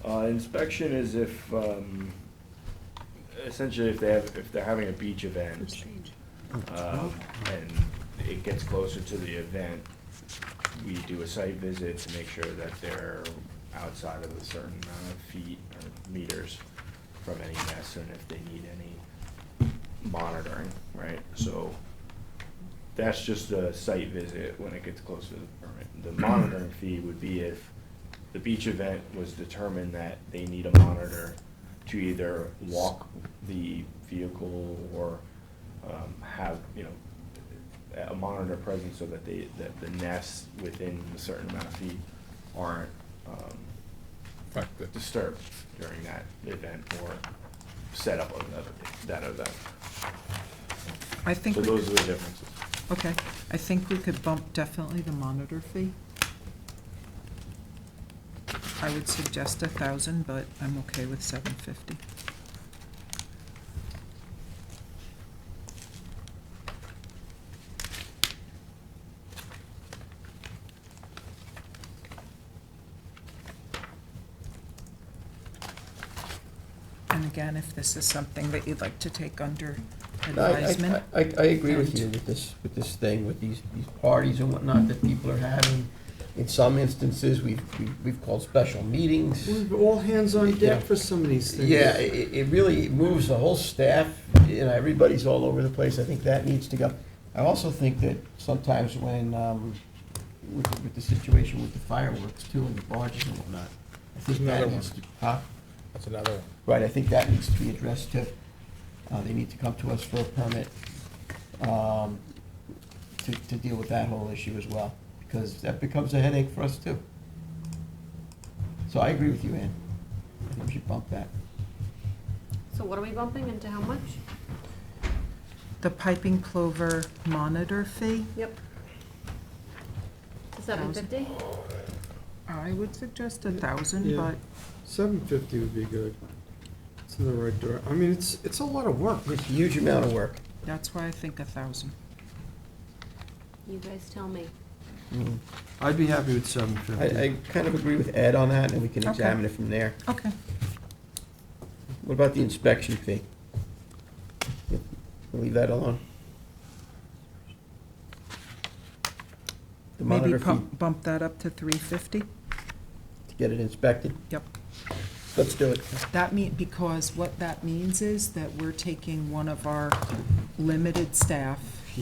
Inspection is if, essentially if they're having a beach event, and it gets closer to the event, we do a site visit to make sure that they're outside of a certain amount of feet or meters from any mess, and if they need any monitoring, right? So that's just a site visit when it gets closer to the permit. The monitoring fee would be if the beach event was determined that they need a monitor to either walk the vehicle or have, a monitor present so that that the nests within a certain amount of feet aren't disturbed during that event or setup of that event. I think So we those are could, the differences. okay, I think we could bump definitely the monitor fee. I would suggest 1,000, but I'm okay with 750. And again, if this is something that you'd like to take under No, I advisement. agree with and- you with this thing, with these parties and whatnot that people are having. In some instances, we've called special meetings. We're all hands on Yeah. deck for some of these things. Yeah, it really moves the whole staff, everybody's all over the place. I think that needs to go. I also think that sometimes when, with the situation with the fireworks too, and the barges and whatnot, I think Another that one. needs to, huh? That's another one. Right, I think that needs to be addressed too. They need to come to us for a permit, to deal with that whole issue as well, because that becomes a headache for us too. So I agree with you, Ann. I think we should bump that. So what are we bumping into how much? The piping plover monitor fee, Yep. To 750? I would suggest 1,000, Yeah. but 750 would be good. It's in the right direction. I mean, it's a lot of work. It's a huge amount of work. that's why I think 1,000. You guys tell me. Mm. I'd be happy with 750. I kind of agree with Ed on that, and we can Okay. examine it from there. Okay. What about the inspection fee? We'll leave that alone? The Maybe monitor fee bump that up to 350? to get it inspected? Yep. Let's do it. Because what that means is that we're taking one of our limited staff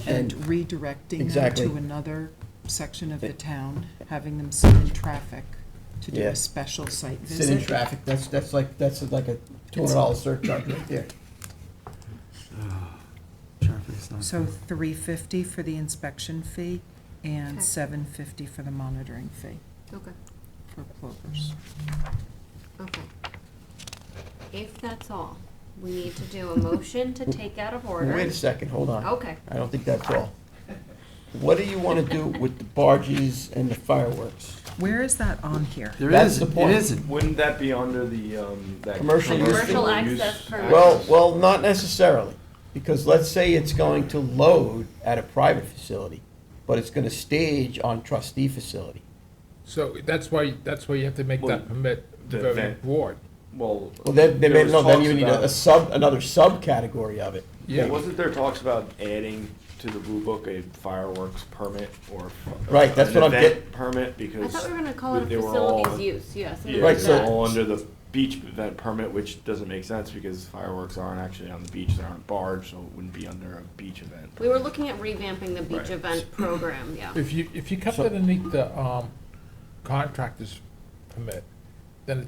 and And- redirecting them Exactly. to another section of the town, having them sit in traffic to do Yeah. a special site Sit visit. in traffic, that's like a $200 surcharge right there. Traffic's not So good. 350 for the inspection fee and Okay. 750 for the monitoring fee. Okay. For plovers. Okay. If that's all, we need to do a motion to take out of order. Wait a second, hold on. Okay. I don't think that's all. What do you want to do with the barges and the fireworks? Where is that on here? There That's isn't, the point. it isn't. Wouldn't that be under the, that? Commercial use. Commercial use access permit. Well, not necessarily, because let's say it's going to load at a private facility, but it's going to stage on trustee facility. So that's why you have to make Well, that permit the very event. broad. Well. Well, then there was then talks you need about- another subcategory of it. Yeah. Wasn't there talks about adding to the Blue Book a fireworks permit or? Right, that's an what I'm event get- Permit, I because. thought we were gonna call it a they were all- facilities use, yes. Yeah, Right, they're so- all under the beach event permit, which doesn't make sense because fireworks aren't actually on the beach, they're on a barge, so it wouldn't be under a beach event. We were looking at revamping the beach Right. event program, yeah. If you kept So- it underneath the contractor's permit, then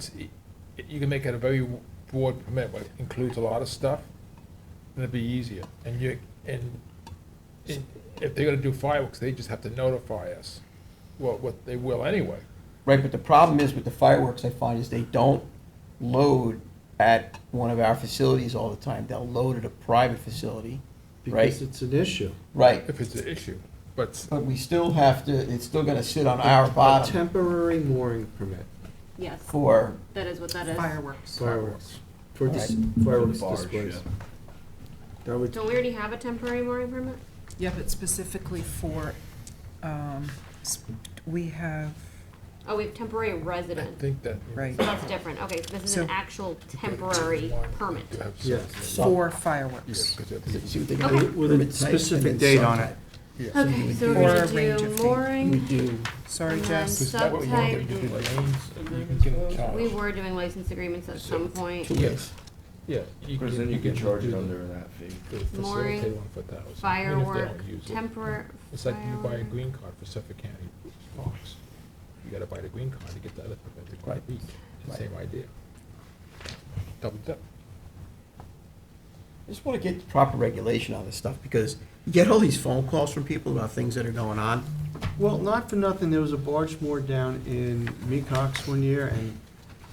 you can make it a very broad permit, but includes a lot of stuff, then it'd be easier. And if they're gonna do fireworks, they just have to notify us, what they will anyway. Right, but the problem is with the fireworks, I find, is they don't load at one of our facilities all the time. They'll load at a private facility, right? Because it's an issue. Right, If it's an issue, but but we still have to, it's still gonna sit on our A bottom temporary mooring permit, Yes, for, that is what that is. Fireworks. fireworks, for Right. fireworks For the barge, displays. yeah. That would, Don't we already have a temporary mooring permit? Yeah, but specifically for, we have, Oh, we have temporary I resident. think that. right, So that's different. Okay, so this is an So- actual temporary permit. You have Yeah. some- for Yeah, fireworks. 'cause it- see what they Okay. got? with a Permit type specific and then date on subtype. it. yeah. Okay, so Or we're a gonna range do of fee. We mooring. do, Sorry, And Jess. Is that what we want, you did lanes, you can charge. We were doing license agreements at some point. two ways. Yeah. Because then you can charge do it the- under that fee. the Mooring, facilitator one for 1,000, even if they Firework, don't use it. temporary. It's like you buy a green card for Suffolk County Parks. You gotta buy the green card to get the other permit to go to Right. the beach. It's the Right. same idea. Double dip. I just wanna get the proper regulation on this stuff, because you get all these phone calls from people about things that are going on. Well, not for nothing, there was a barge moored down in Mecox one year, and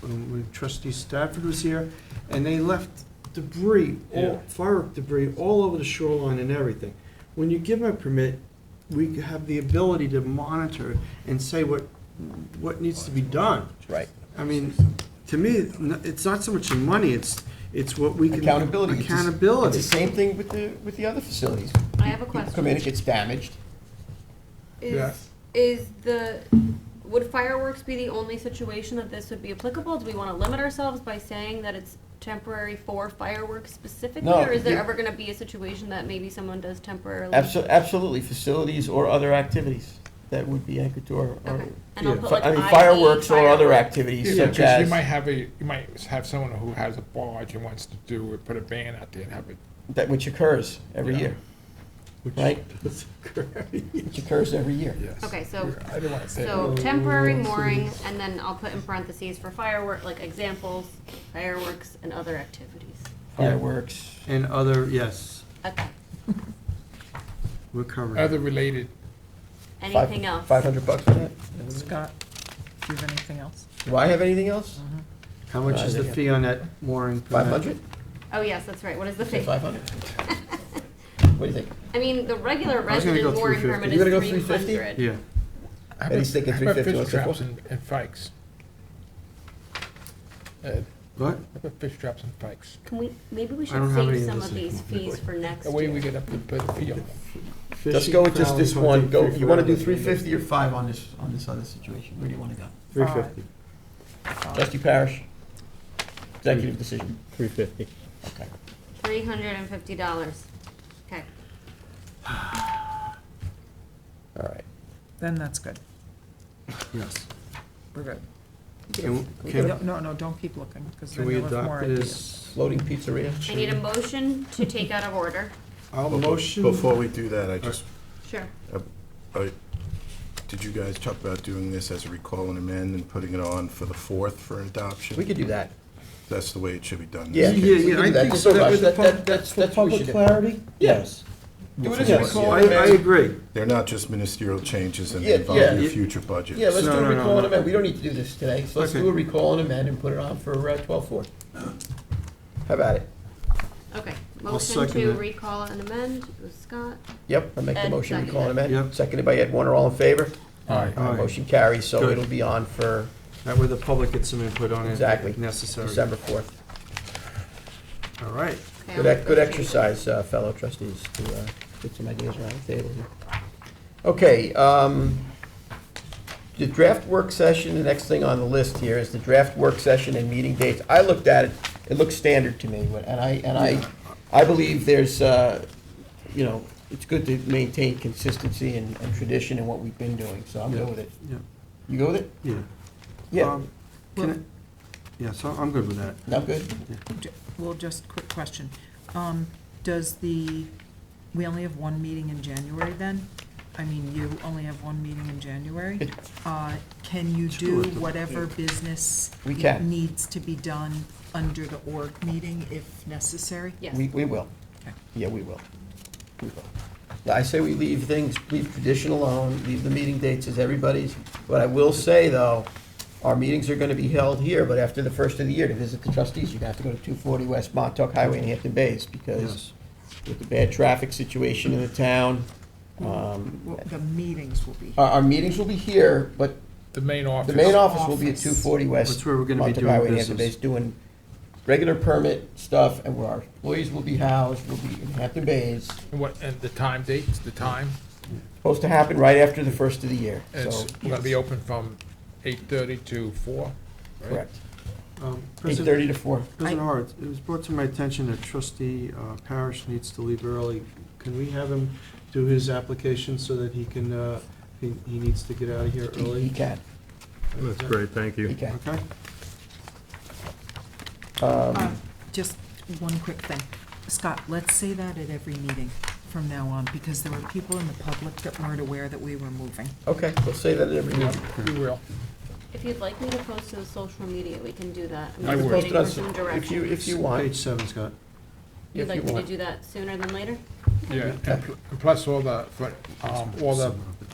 when Trustee Stafford was here, and they left debris, Yeah. firework debris, all over the shoreline and everything. When you give them a permit, we have the ability to monitor and say what needs to be done. Right. I mean, to me, it's not so much the money, it's what we can. Accountability. It's the- Accountability. It's the same thing with the other facilities. I have a People come in, question. it gets damaged. Yeah. Would fireworks be the only situation that this would be applicable? Do we want to limit ourselves by saying that it's temporary for fireworks specifically? No, Or is there you- ever gonna be a situation that maybe someone does temporarily? Absolutely, facilities or other activities that would be anchored to our, Okay, and I'll yeah. put like I mean, IV fireworks or other fireworks. activities Yeah, such because you as, might have someone who has a barge and wants to put a band out there and have it. that which occurs every Yeah. year, right? Which occurs every year. Yes. Okay, so- I didn't wanna say. So it. temporary mooring, and then I'll put in parentheses for firework, like examples, fireworks and other activities. Fireworks, And other, yes, Okay, we're covering. Other related, anything else? $500 for that? Scott, do you have anything else? Do I have anything else? How much is the fee on that mooring permit? 500? Oh, yes, that's right, what is the Say fee? 500? What do you think? I mean, the regular I was gonna resident go mooring 350. permit You is gonna go 350? 300. Yeah. how Eddie's about thinking how about 350, fish what's that traps for? and fikes? Ed, What? how about fish traps and fikes? Can we, maybe we I should don't have any save of some this of these information. fees for next That way we year. get up to put a fee on it. Let's go with just this one, go, you wanna do three 350 or 5 on this other situation? Where do you wanna go? 350. Trustee Parish? Executive decision. 350. Okay. $350. Okay, All right. Then that's good. Yes. We're good. Can No, don't keep looking, because can then we you'll have more adopt ideas. this? Floating pizzeria? I need a motion to take out of order. I'll Before- motion. Before we do that, I just, Sure. did you guys talk about doing this as a recall and amend and putting it on for the 4th for adoption? We could do that. That's the way it should be done. Yeah. Yeah, we can I do that. think Just so. so That much. was the That- pub- that's for what we public should do. clarity? Yes. Do it move as a forward. recall I amendment. agree. They're not just ministerial changes and Yeah, involve yeah. your future budget. Yeah, let's do No, a no, no, recall and no. amend. We don't need to do this today, so let's Okay. do a recall and amend and put it on for 12/4. How about it? Okay, I'll motion second to it. recall and amend, it was Scott. Yep, I make the Ed motion, seconded recall and amend. Yep. Seconded by Ed Warner, all in favor? Aye. Aye. Motion carries, so Good. it'll be on for That way the public gets some input on it. Exactly. if necessary. December 4th. All right. Okay, I'll make Good those changes. exercise, fellow trustees, to get some ideas around the table here. Okay, the draft work session, the next thing on the list here is the draft work session and meeting dates. I looked at it, it looks standard to me, and I believe there's, you know, it's good to maintain consistency and tradition in what we've been doing, so I'm good with it. Yeah, You go with it? yeah. Yeah, Can I- Yeah, so I'm good with that. I'm good? Well, just quick question. We only have one meeting in January then? I mean, you only have one meeting in January? Can you do Sure. whatever business We can. needs to be done under the org meeting if necessary? Yes. We will. Okay. Yeah, we will. We will. Yeah, I say we leave tradition alone, leave the meeting dates as everybody's. What I will say, though, our meetings are gonna be held here, but after the first of the year, to visit the trustees, you're gonna have to go to 240 West Montauk Highway in Hampton Bays, because Yes. with the bad traffic situation in the town, Well, the meetings will be. our meetings will be here, but The main office. the main office will be at Office. 240 West That's where we're gonna be Montauk doing Highway in Hampton business. Bays, doing regular permit stuff, and where our employees will be housed, will be in Hampton Bays. And the time dates, the time, Supposed to happen right after the first of the year, it's so, gonna be open from 8:30 to 4, right? correct. President 8:30 to 4. President Hart, it was brought to my attention that trustee Parrish needs to leave early. Can we have him do his application so that he can, he needs to get out of here He early? can, That's great, thank he you. can. Okay? Just one quick thing. Scott, let's say that at every meeting from now on, because there were people in the public that weren't aware that we were moving. Okay, we'll say that at every meeting. We will. If you'd like me to post to the social media, we can do that. I'm I just would. waiting Post it for on- some direction. If you want. Page 7, Scott. You'd if like you me to want. do that sooner than later? Yeah, and plus all the,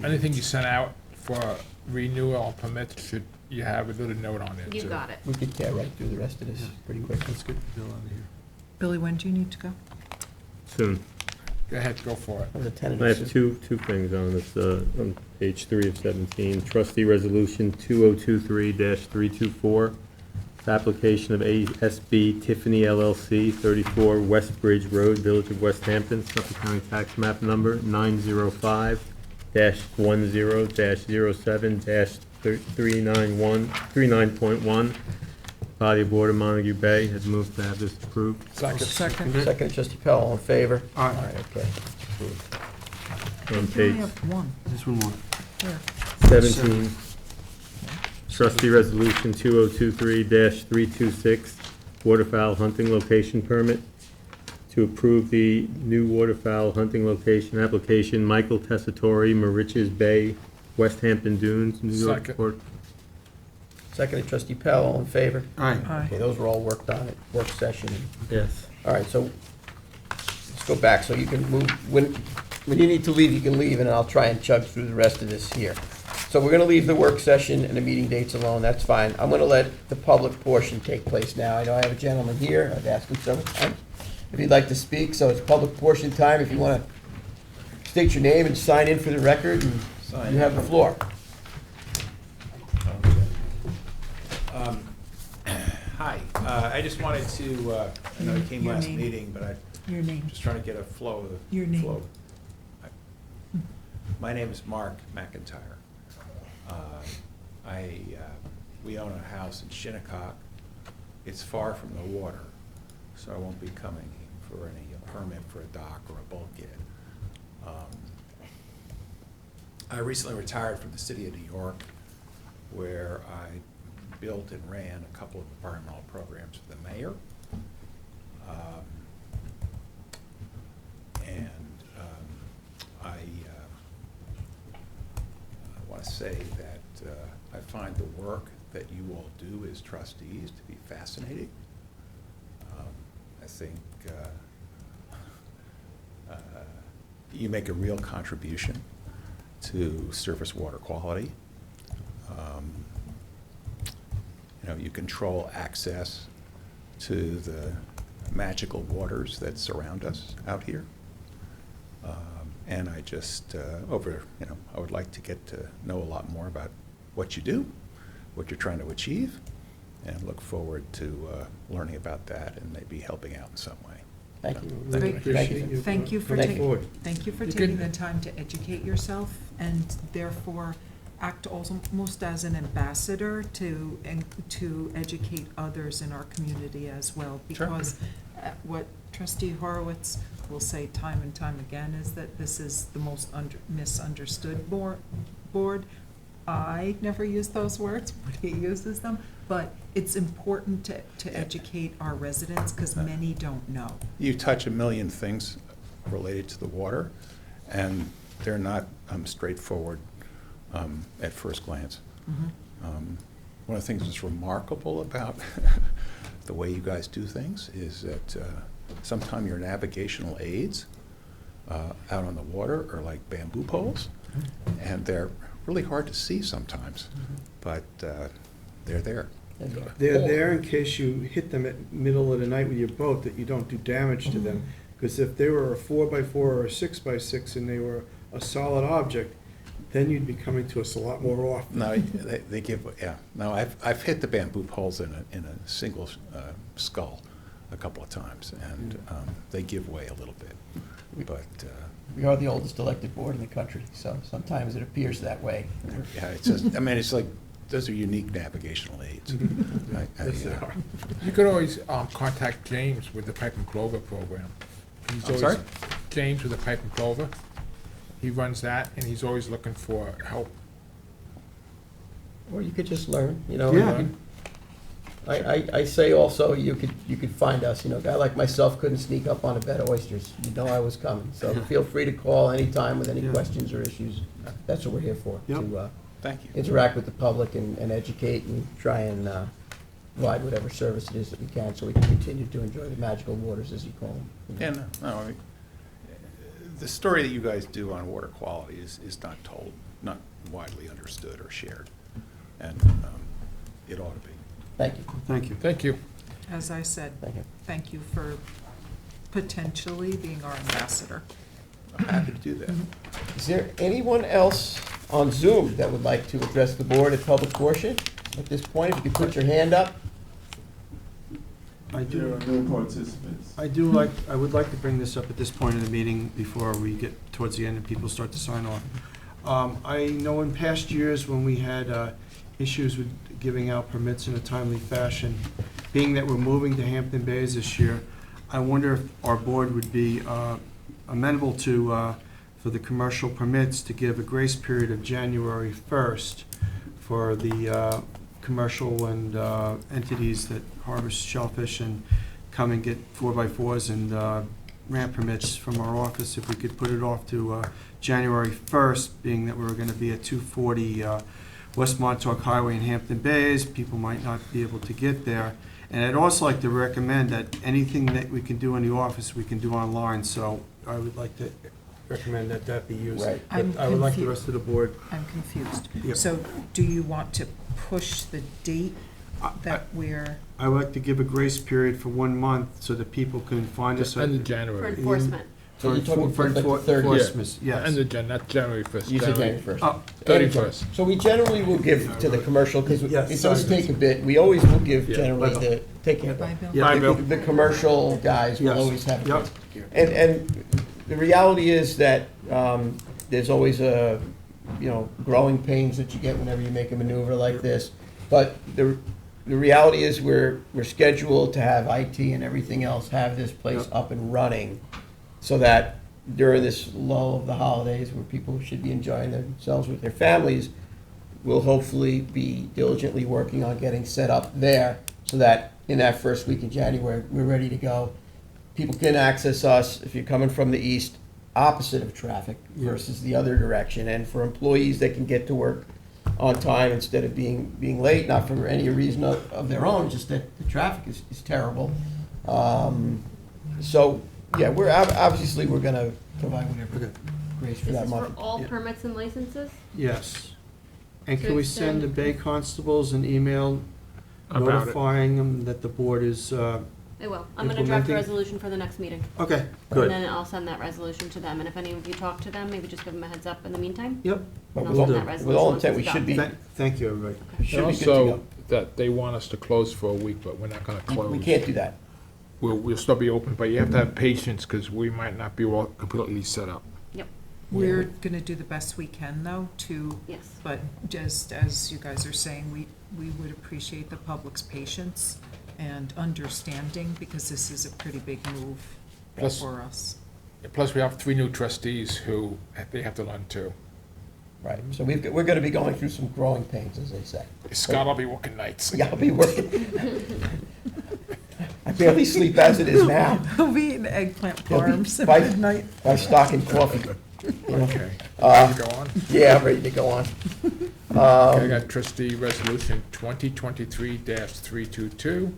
anything you sent out for renewal or permits, should you have a little note on it? You too. got it. We could tear right through the rest of this pretty quick. Let's get Bill out of here. Billy, when do you need to go? Soon. Go ahead, go for it. That was a tentative. I have two things on this, on page 3 of 17. Trustee Resolution 2023-324. It's application of ASB Tiffany LLC, 34 West Bridge Road, Village of West Hampton, Suffolk County Tax Map Number 905-10-07-39.1. Body of Board of Montague Bay has moved to have this approved. Second. Second. Second, trustee Pell, all in favor? Aye. All right, okay. On You only page have one. This one more. Here. 17, trustee resolution 2023-326, waterfowl hunting location permit. To approve the new waterfowl hunting location application, Michael Tessitore, Moriches Bay, West Hampton Dunes, New York. Second. Port. Second, trustee Pell, all in favor? Aye. Aye. Okay, those were all worked on at work session. Yes. All right, so let's go back, so you can move, when you need to leave, you can leave, and I'll try and chug through the rest of this here. So we're gonna leave the work session and the meeting dates alone, that's fine. I'm gonna let the public portion take place now. I know I have a gentleman here, I've asked him several times if he'd like to speak, so it's public portion time. If you wanna state your name and sign in for the record, and you have the floor. Hi, I just wanted to, I know you came Your last name. meeting, but I'm Your name. just trying to get a flow of the. Your name. flow. My name is Mark McIntyre. We own a house in Shinnecock. It's far from the water, so I won't be coming for any permit for a dock or a bulkhead. I recently retired from the city of New York, where I built and ran a couple of environmental programs for the mayor. I want to say that I find the work that you all do as trustees to be fascinating. I think you make a real contribution to surface water quality. You know, you control access to the magical waters that surround us out here. And I just, I would like to get to know a lot more about what you do, what you're trying to achieve, and look forward to learning about that and maybe helping out in some way. Thank you. Great. Thank you. Thank you for Thank taking, you. thank you for You taking can- the time to educate yourself and therefore act almost as an ambassador to educate others in our community as well. Sure. Because what Trustee Horowitz will say time and time again is that this is the most misunderstood board. I never use those words, but he uses them. But it's important to educate our residents because many don't know. You touch a million things related to the water, and they're not straightforward at first glance. One of the things that's remarkable about the way you guys do things is that sometimes your navigational aids out on the water are like bamboo poles, and they're really hard to see sometimes, but they're there. They're there in case you hit them at middle of the night with your boat, that you don't do damage to them. Because if they were a 4x4 or a 6x6 and they were a solid object, then you'd be coming to us a lot more often. No, they give, yeah. No, I've hit the bamboo poles in a single skull a couple of times, and they give way a little bit. But We are the oldest elected board in the country, so sometimes it appears that way. yeah, it's just, I mean, it's like, those are unique navigational aids. Yes, they are. You could always contact James with the Pipe and Clover program. He's I'm always- sorry? James with the Pipe and Clover. He runs that, and he's always looking for help. Or you could just learn, you know. Yeah. I say also, you could find us, you know, a guy like myself couldn't sneak up on a bed of oysters. You know I was coming. So feel free to call anytime with any Yeah. questions or issues. That's what we're here for, Yep. to Thank you. interact with the public and educate and try and provide whatever service it is that we can so we can continue to enjoy the magical waters, as you call them. And, no, I mean, the story that you guys do on water quality is not told, not widely understood or shared, and it ought to be. Thank you, Thank you. Thank you. As I said, thank you. thank you for potentially being our ambassador. I'm happy to do that. Is there anyone else on Zoom that would like to address the board at public portion? At this point, if you could put your hand up. I There are do, no participants. I would like to bring this up at this point in the meeting before we get towards the end and people start to sign off. I know in past years when we had issues with giving out permits in a timely fashion, being that we're moving to Hampton Bays this year, I wonder if our board would be amenable to, for the commercial permits, to give a grace period of January 1st for the commercial and entities that harvest shellfish and come and get 4x4s and ramp permits from our office. If we could put it off to January 1st, being that we're going to be at 240 West Montauk Highway in Hampton Bays, people might not be able to get there. And I'd also like to recommend that anything that we can do in the office, we can do online. So I would like to recommend that that be used. Right. But I would like the rest of the board. I'm confused. Yep. So do you want to push the date that we're, I would like to give a grace period for 1 month so that people can find us. End of For January. enforcement. So you're talking for like the enfor- 30th? enforcement, yes. End of not January 1st. You said January 1st. Oh, 31st. So we generally will give to the commercial, because it Yes, does sorry. take a bit, we always will give Yeah. generally the, take care of Bye, it. Bill? Yeah. Bye, Bill. The commercial guys will Yes. always have Yep. it. And the reality is that there's always a, you know, growing pains that you get whenever you make a maneuver like this. But the reality is we're scheduled to have IT and everything else have this place Yep. up and running so that during this lull of the holidays where people should be enjoying themselves with their families, we'll hopefully be diligently working on getting set up there so that in that first week in January, we're ready to go. People can access us if you're coming from the east, opposite of traffic versus the other direction. And for employees, they can get to work on time instead of being late, not for any reason of their own, just that the traffic is terrible. So, yeah, obviously, we're gonna provide whatever Okay. grace for This that is for month. all Yeah. permits and licenses? Yes. And To can we send the extend- Bay Constables an email About it. notifying them that the board is, I will. I'm gonna draft a Implementing- resolution for the next meeting. okay, And good. then I'll send that resolution to them, and if any of you talk to them, maybe just give them a heads up in the meantime. Yep. But And with I'll all, send that with resolution all once intent, we it's should be, done. Thank you, everybody. should be And good to also, go. that they want us to close for a week, but we're not gonna close. We can't do that. We'll still be open, but you have to have patience, because we might not be all completely set up. Yep, We're gonna do the best we can, though, yes. but just as you guys are saying, we would appreciate the public's patience and understanding, because this is a pretty big move Plus- for us. Plus, we have 3 new trustees who, they have to learn too. Right, so we're gonna be going through some growing pains, as they say. Scott will be working nights. Yeah, I'll be working. I barely sleep as it is now. We'll be eating eggplant You'll be parms at fighting. midnight. My stock and coffee. You know? Okay. Ready to go on? Yeah, I'm ready to go on. Okay, I got trustee resolution 2023-322.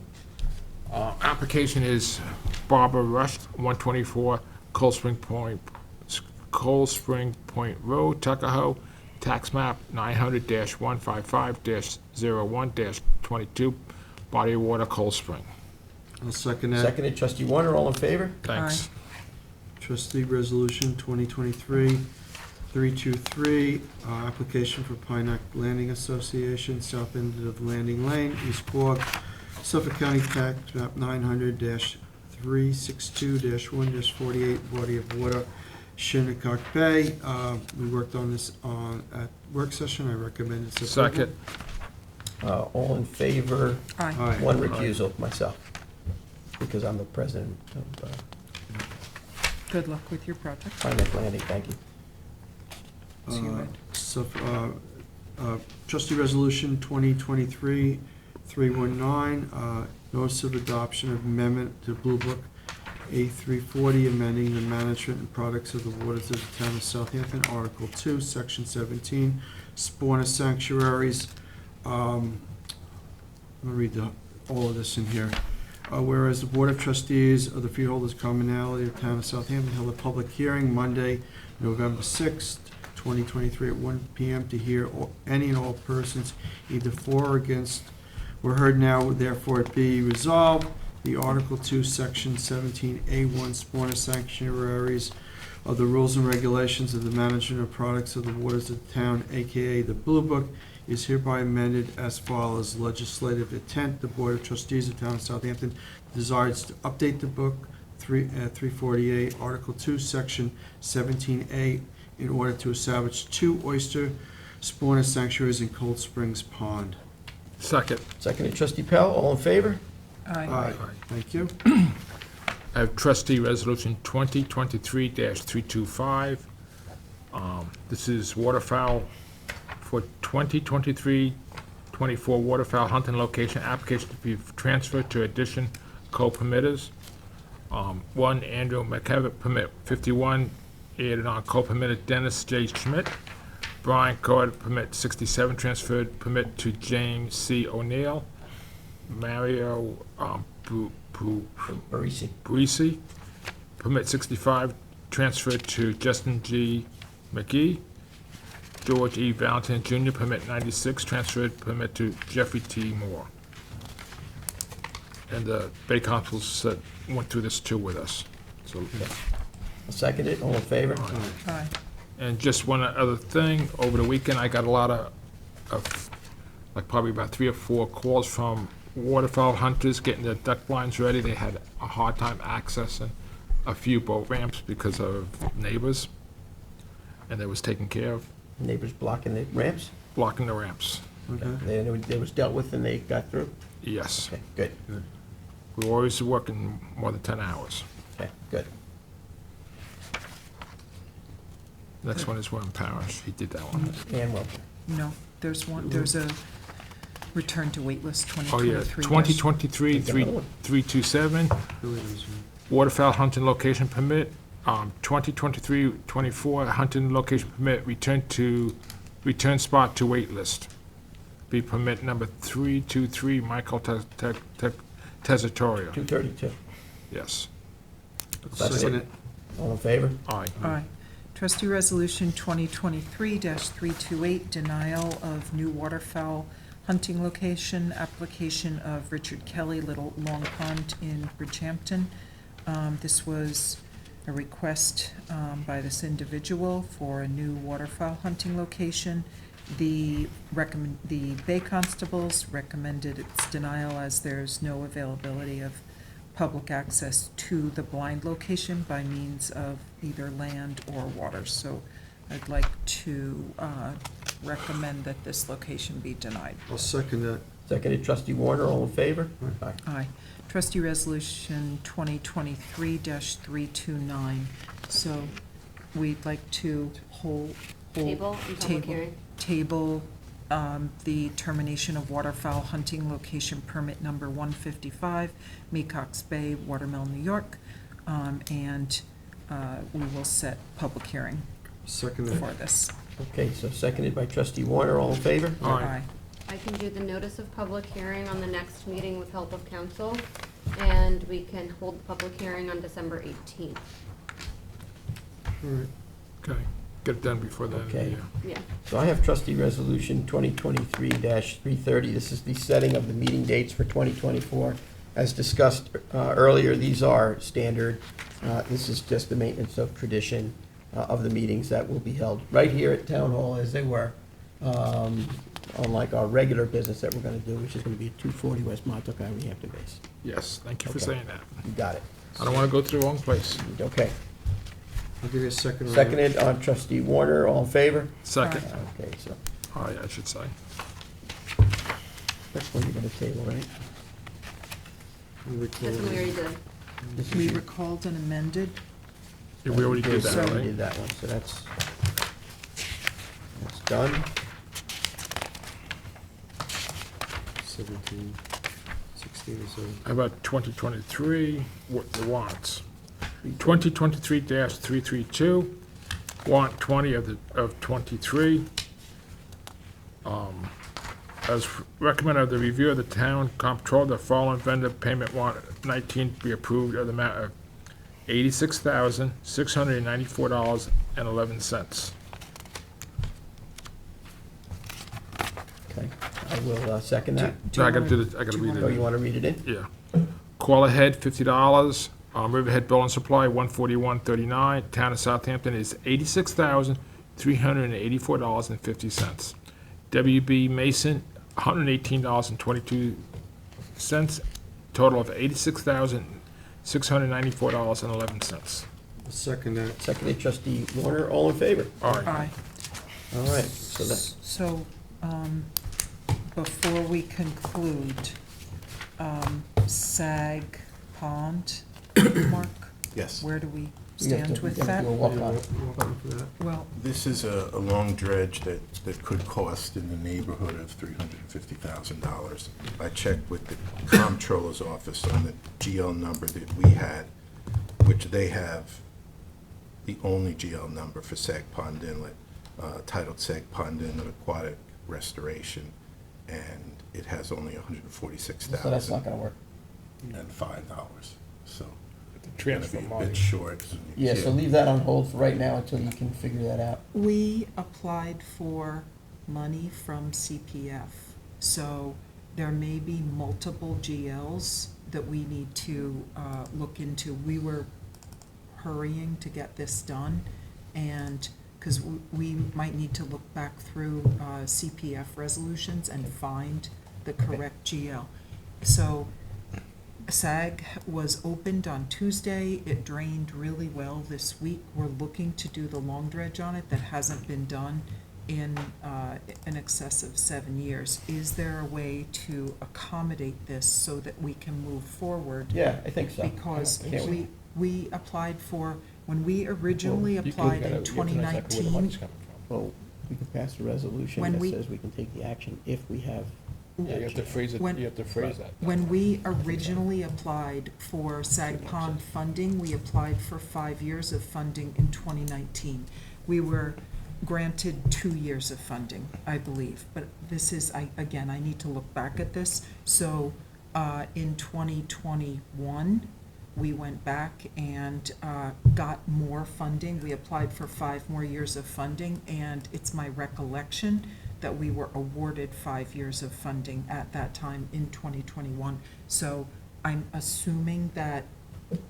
Application is Barbara Rush, 124 Cold Spring Point Road, Tuckahoe, tax map 900-155-01-22, body of water, Cold Spring. I'll second that. Seconded, trustee Warner, all in favor? Thanks. Trustee Resolution 2023-323, application for Pine Neck Landing Association, south end of Landing Lane, East Quogue, Suffolk County Tax Map 900-362-1-48, body of water, Shinnecock Bay. We worked on this at work session. I recommend its approval. Second. All in favor? Aye. Aye. One recusal, myself, because I'm the president of Good luck with your project. Pine Neck Landing, thank you. See you, Ed. Trustee Resolution 2023-319, notice of adoption of amendment to Blue Book A340, amending the management and products of the waters of the town of Southampton, Article 2, Section 17, spawner sanctuaries. I'm going to read all of this in here. Whereas the Board of Trustees of the Freeholders Commonalty of the Town of Southampton held a public hearing Monday, November 6th, 2023 at 1 PM to hear any and all persons either for or against were heard now, therefore it be resolved, the Article 2, Section 17A1 spawner sanctuaries of the rules and regulations of the management of products of the waters of the town, AKA the Blue Book, is hereby amended as follows. Legislative intent, the Board of Trustees of the Town of Southampton desires to update the book 348, Article 2, Section 17A, in order to establish 2 oyster spawner sanctuaries in Cold Springs Pond. Second. Seconded, trustee Pell, all in favor? Aye. Thank you. I have trustee resolution 2023-325. This is waterfowl for 2023-24 waterfowl hunting location application to be transferred to addition co-permitters. 1, Andrew McKevitt, permit 51, added on co-permitter Dennis J. Schmidt. Brian Cord, permit 67, transferred permit to James C. O'Neill. Mario Barisi. Parisi, permit 65, transferred to Justin G. McGee. George E. Valentin Jr., permit 96, transferred permit to Jeffrey T. Moore. And the Bay Constables said, went through this too with us. So, Seconded, all in favor? Aye. and just one other thing, over the weekend, I got a lot of like probably about 3 or 4 calls from waterfowl hunters getting their duck blinds ready. They had a hard time accessing a few boat ramps because of neighbors, and it was taken care of, Neighbors blocking the ramps? blocking the ramps. Okay. It was dealt with and they got through? Yes. Okay, good, We were always working more than 10 hours. okay, good. Next one is William Parish. He did that one. And well, No, there's a return to waitlist Oh, yeah, 2023. 2023-327, waterfowl hunting location permit. 2023-24 hunting location permit, return spot to wait list. Be permit number 323, Michael Tesatorio. 232. Yes. Second it. All in favor? Aye. Aye. Trustee Resolution 2023-328, denial of new waterfowl hunting location, application of Richard Kelly, Little Long Pond in Bridgehampton. This was a request by this individual for a new waterfowl hunting location. The Bay Constables recommended its denial as there's no availability of public access to the blind location by means of either land or water. So I'd like to recommend that this location be denied. I'll second that. Seconded trustee Warner, all in favor? Aye. Aye. Trustee Resolution 2023-329. So we'd like to Table and public hearing. table the termination of waterfowl hunting location permit number 155, Mecox Bay, Watermill, New York, and we will set public hearing Second for that. this. Okay, so seconded by trustee Warner, all in favor? Aye. I can do the notice of public hearing on the next meeting with help of council, and we can hold the public hearing on December 18th. All right. Okay, get it done before then. Okay. Yeah. So I have trustee resolution 2023-330. This is the setting of the meeting dates for 2024. As discussed earlier, these are standard. This is just the maintenance of tradition of the meetings that will be held right here at Town Hall as they were, unlike our regular business that we're going to do, which is going to be at 240 West Montauk Highway, Hampton Bays. Yes, thank you for Okay. saying that. You got it. I don't want to go to the wrong place. Okay. I'll give you a second. on that. Seconded on trustee Warner, all in favor? Second. Okay, so Aye, I should say. that's one you're going to table, right? We'll That's record when we it. already did. This is We your- recalled and amended. Yeah, we already did So that, we right? did that one, so that's done. 17, 16, so. How about 2023, what the wants? 2023-332, want 20 of 23. As recommended of the review of the town comptroller, the following vendor payment warrant 19 be approved of the amount of $86,694.11. Okay, I will second that. So I gotta do this, I gotta do you read wanna- Oh, it. you want to read it in? Yeah. Call ahead, $50. Riverhead Building Supply, $141.39. Town of Southampton is $86,384.50. WB Mason, $118.22. Total of $86,694.11. I'll second that. Seconded trustee Warner, all in favor? All right. Aye. All right, so that, So, before we conclude, Sag Pond, Mark, Yes. where do we we have stand to, we with gotta that? do a walk on. Welcome for that. Well, This is a long dredge that could cost in the neighborhood of $350,000. I checked with the comptroller's office on the GL number that we had, which they have the only GL number for Sag Pond Inlet, titled Sag Pond Inlet Aquatic Restoration, and it has only $146,000. So that's not going to work. And $5, so. Transfer Gonna be a money. bit short. Yeah, so leave that on hold for right now until you can figure that out. we applied for money from CPF, so there may be multiple GLs that we need to look into. We were hurrying to get this done, and, because we might need to look back through CPF resolutions and find the correct GL. So SAG was opened on Tuesday. It drained really well this week. We're looking to do the long dredge on it that hasn't been done in excess of 7 years. Is there a way to accommodate this so that we can move forward? Yeah, I think so. Because Can't we applied for, when we originally Well, you applied gotta- in you have to know exactly where the money's 2019, coming from. Well, we could pass a resolution When that we- says we can take the action if we have. Yeah, you have to phrase it, When- you have to phrase that. when we originally applied for SAG Pond funding, we applied for 5 years of funding in 2019. We were granted 2 years of funding, I believe, but this is, again, I need to look back at this. So, in 2021, we went back and got more funding. We applied for 5 more years of funding, and it's my recollection that we were awarded 5 years of funding at that time in 2021. So I'm assuming that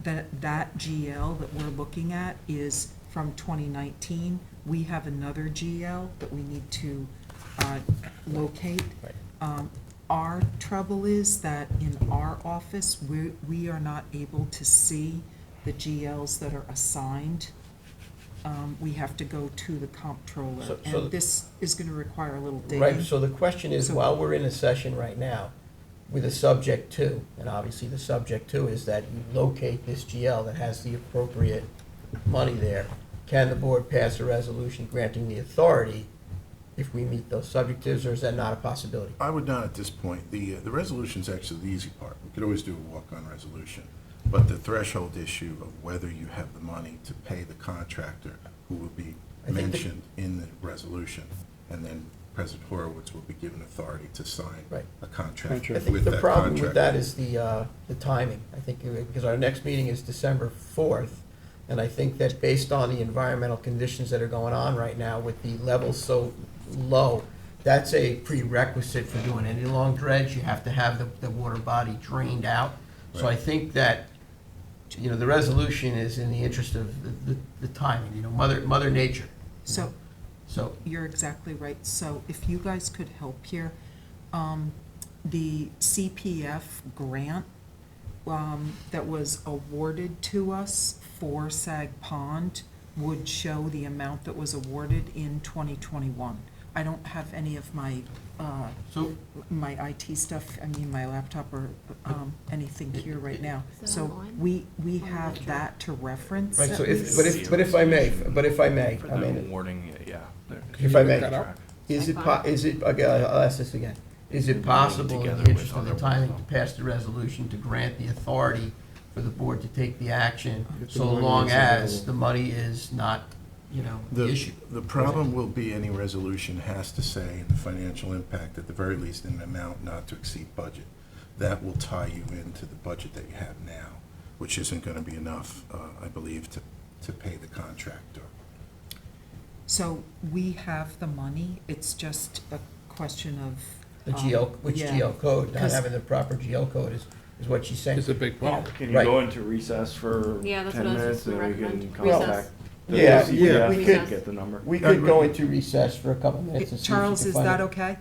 GL that we're looking at is from 2019. We have another GL that we need to locate. Our trouble is that in our office, we are not able to see the GLs that are assigned. We have to go to the comptroller, So- and this is gonna require a little digging. Right, so the question is, So- while we're in a session right now with a subject to, and obviously the subject to is that you locate this GL that has the appropriate money there, can the board pass a resolution granting the authority if we meet those subjectives, or is that not a possibility? I would not at this point. The resolution's actually the easy part. We could always do a walk-on resolution. But the threshold issue of whether you have the money to pay the contractor who will be I think mentioned in the resolution, and then President Horowitz will be given authority to sign Right. a contract I with think that the problem with that contractor. is the timing. I think, because our next meeting is December 4th, and I think that based on the environmental conditions that are going on right now with the levels so low, that's a prerequisite for doing any long dredge. You have to have the water body drained out. So I Right. think that, the resolution is in the interest of the timing, Mother Nature. So, So, you're exactly right. So if you guys could help here, the CPF grant that was awarded to us for Sag Pond would show the amount that was awarded in 2021. I don't have any of my, so my IT stuff, my laptop or anything here right now. Is that So online? we have that to reference. right, so at if, least. but if I may, For I the mean, awarding, yeah. if I may, Look that up. okay, I'll ask this again. Is it possible, in Together the interest with of the other timing, ones, to pass the resolution to grant the authority for the board to take the action, If the so money long is as available. the money is not, the issue? The problem will be any resolution has to say in the financial impact, at the very least, in an amount not to exceed budget. That will tie you into the budget that you have now, which isn't going to be enough, I believe, to pay the contractor. So we have the money, it's just a question of. The GL, which yeah. GL code, not 'Cause- having the proper GL code is what she's saying. It's a big problem. Can you Right. go into recess for Yeah, that's 10 what I was minutes just and gonna we can recommend. come Recess. back? to Yeah, the we CPF could- and get the number? We could go into recess for a couple minutes and see if we Charles, can is find that it. okay?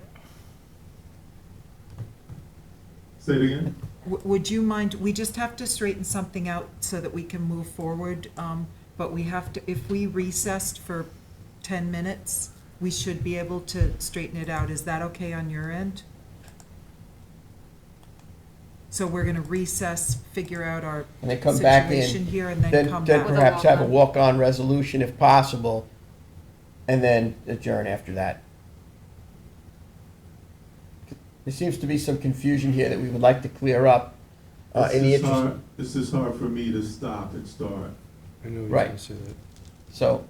Say it again? Would you mind, we just have to straighten something out so that we can move forward, but we have to, if we recessed for 10 minutes, we should be able to straighten it out. Is that okay on your end? So we're gonna recess, figure out our And then come back in. situation here, and then Then come then back. With a perhaps have a walk-on. walk-on resolution if possible, and then adjourn after that. There seems to be some confusion here that we would like to clear up, in the interest. This is hard for me to stop and start. I know he's Right. gonna say that. So,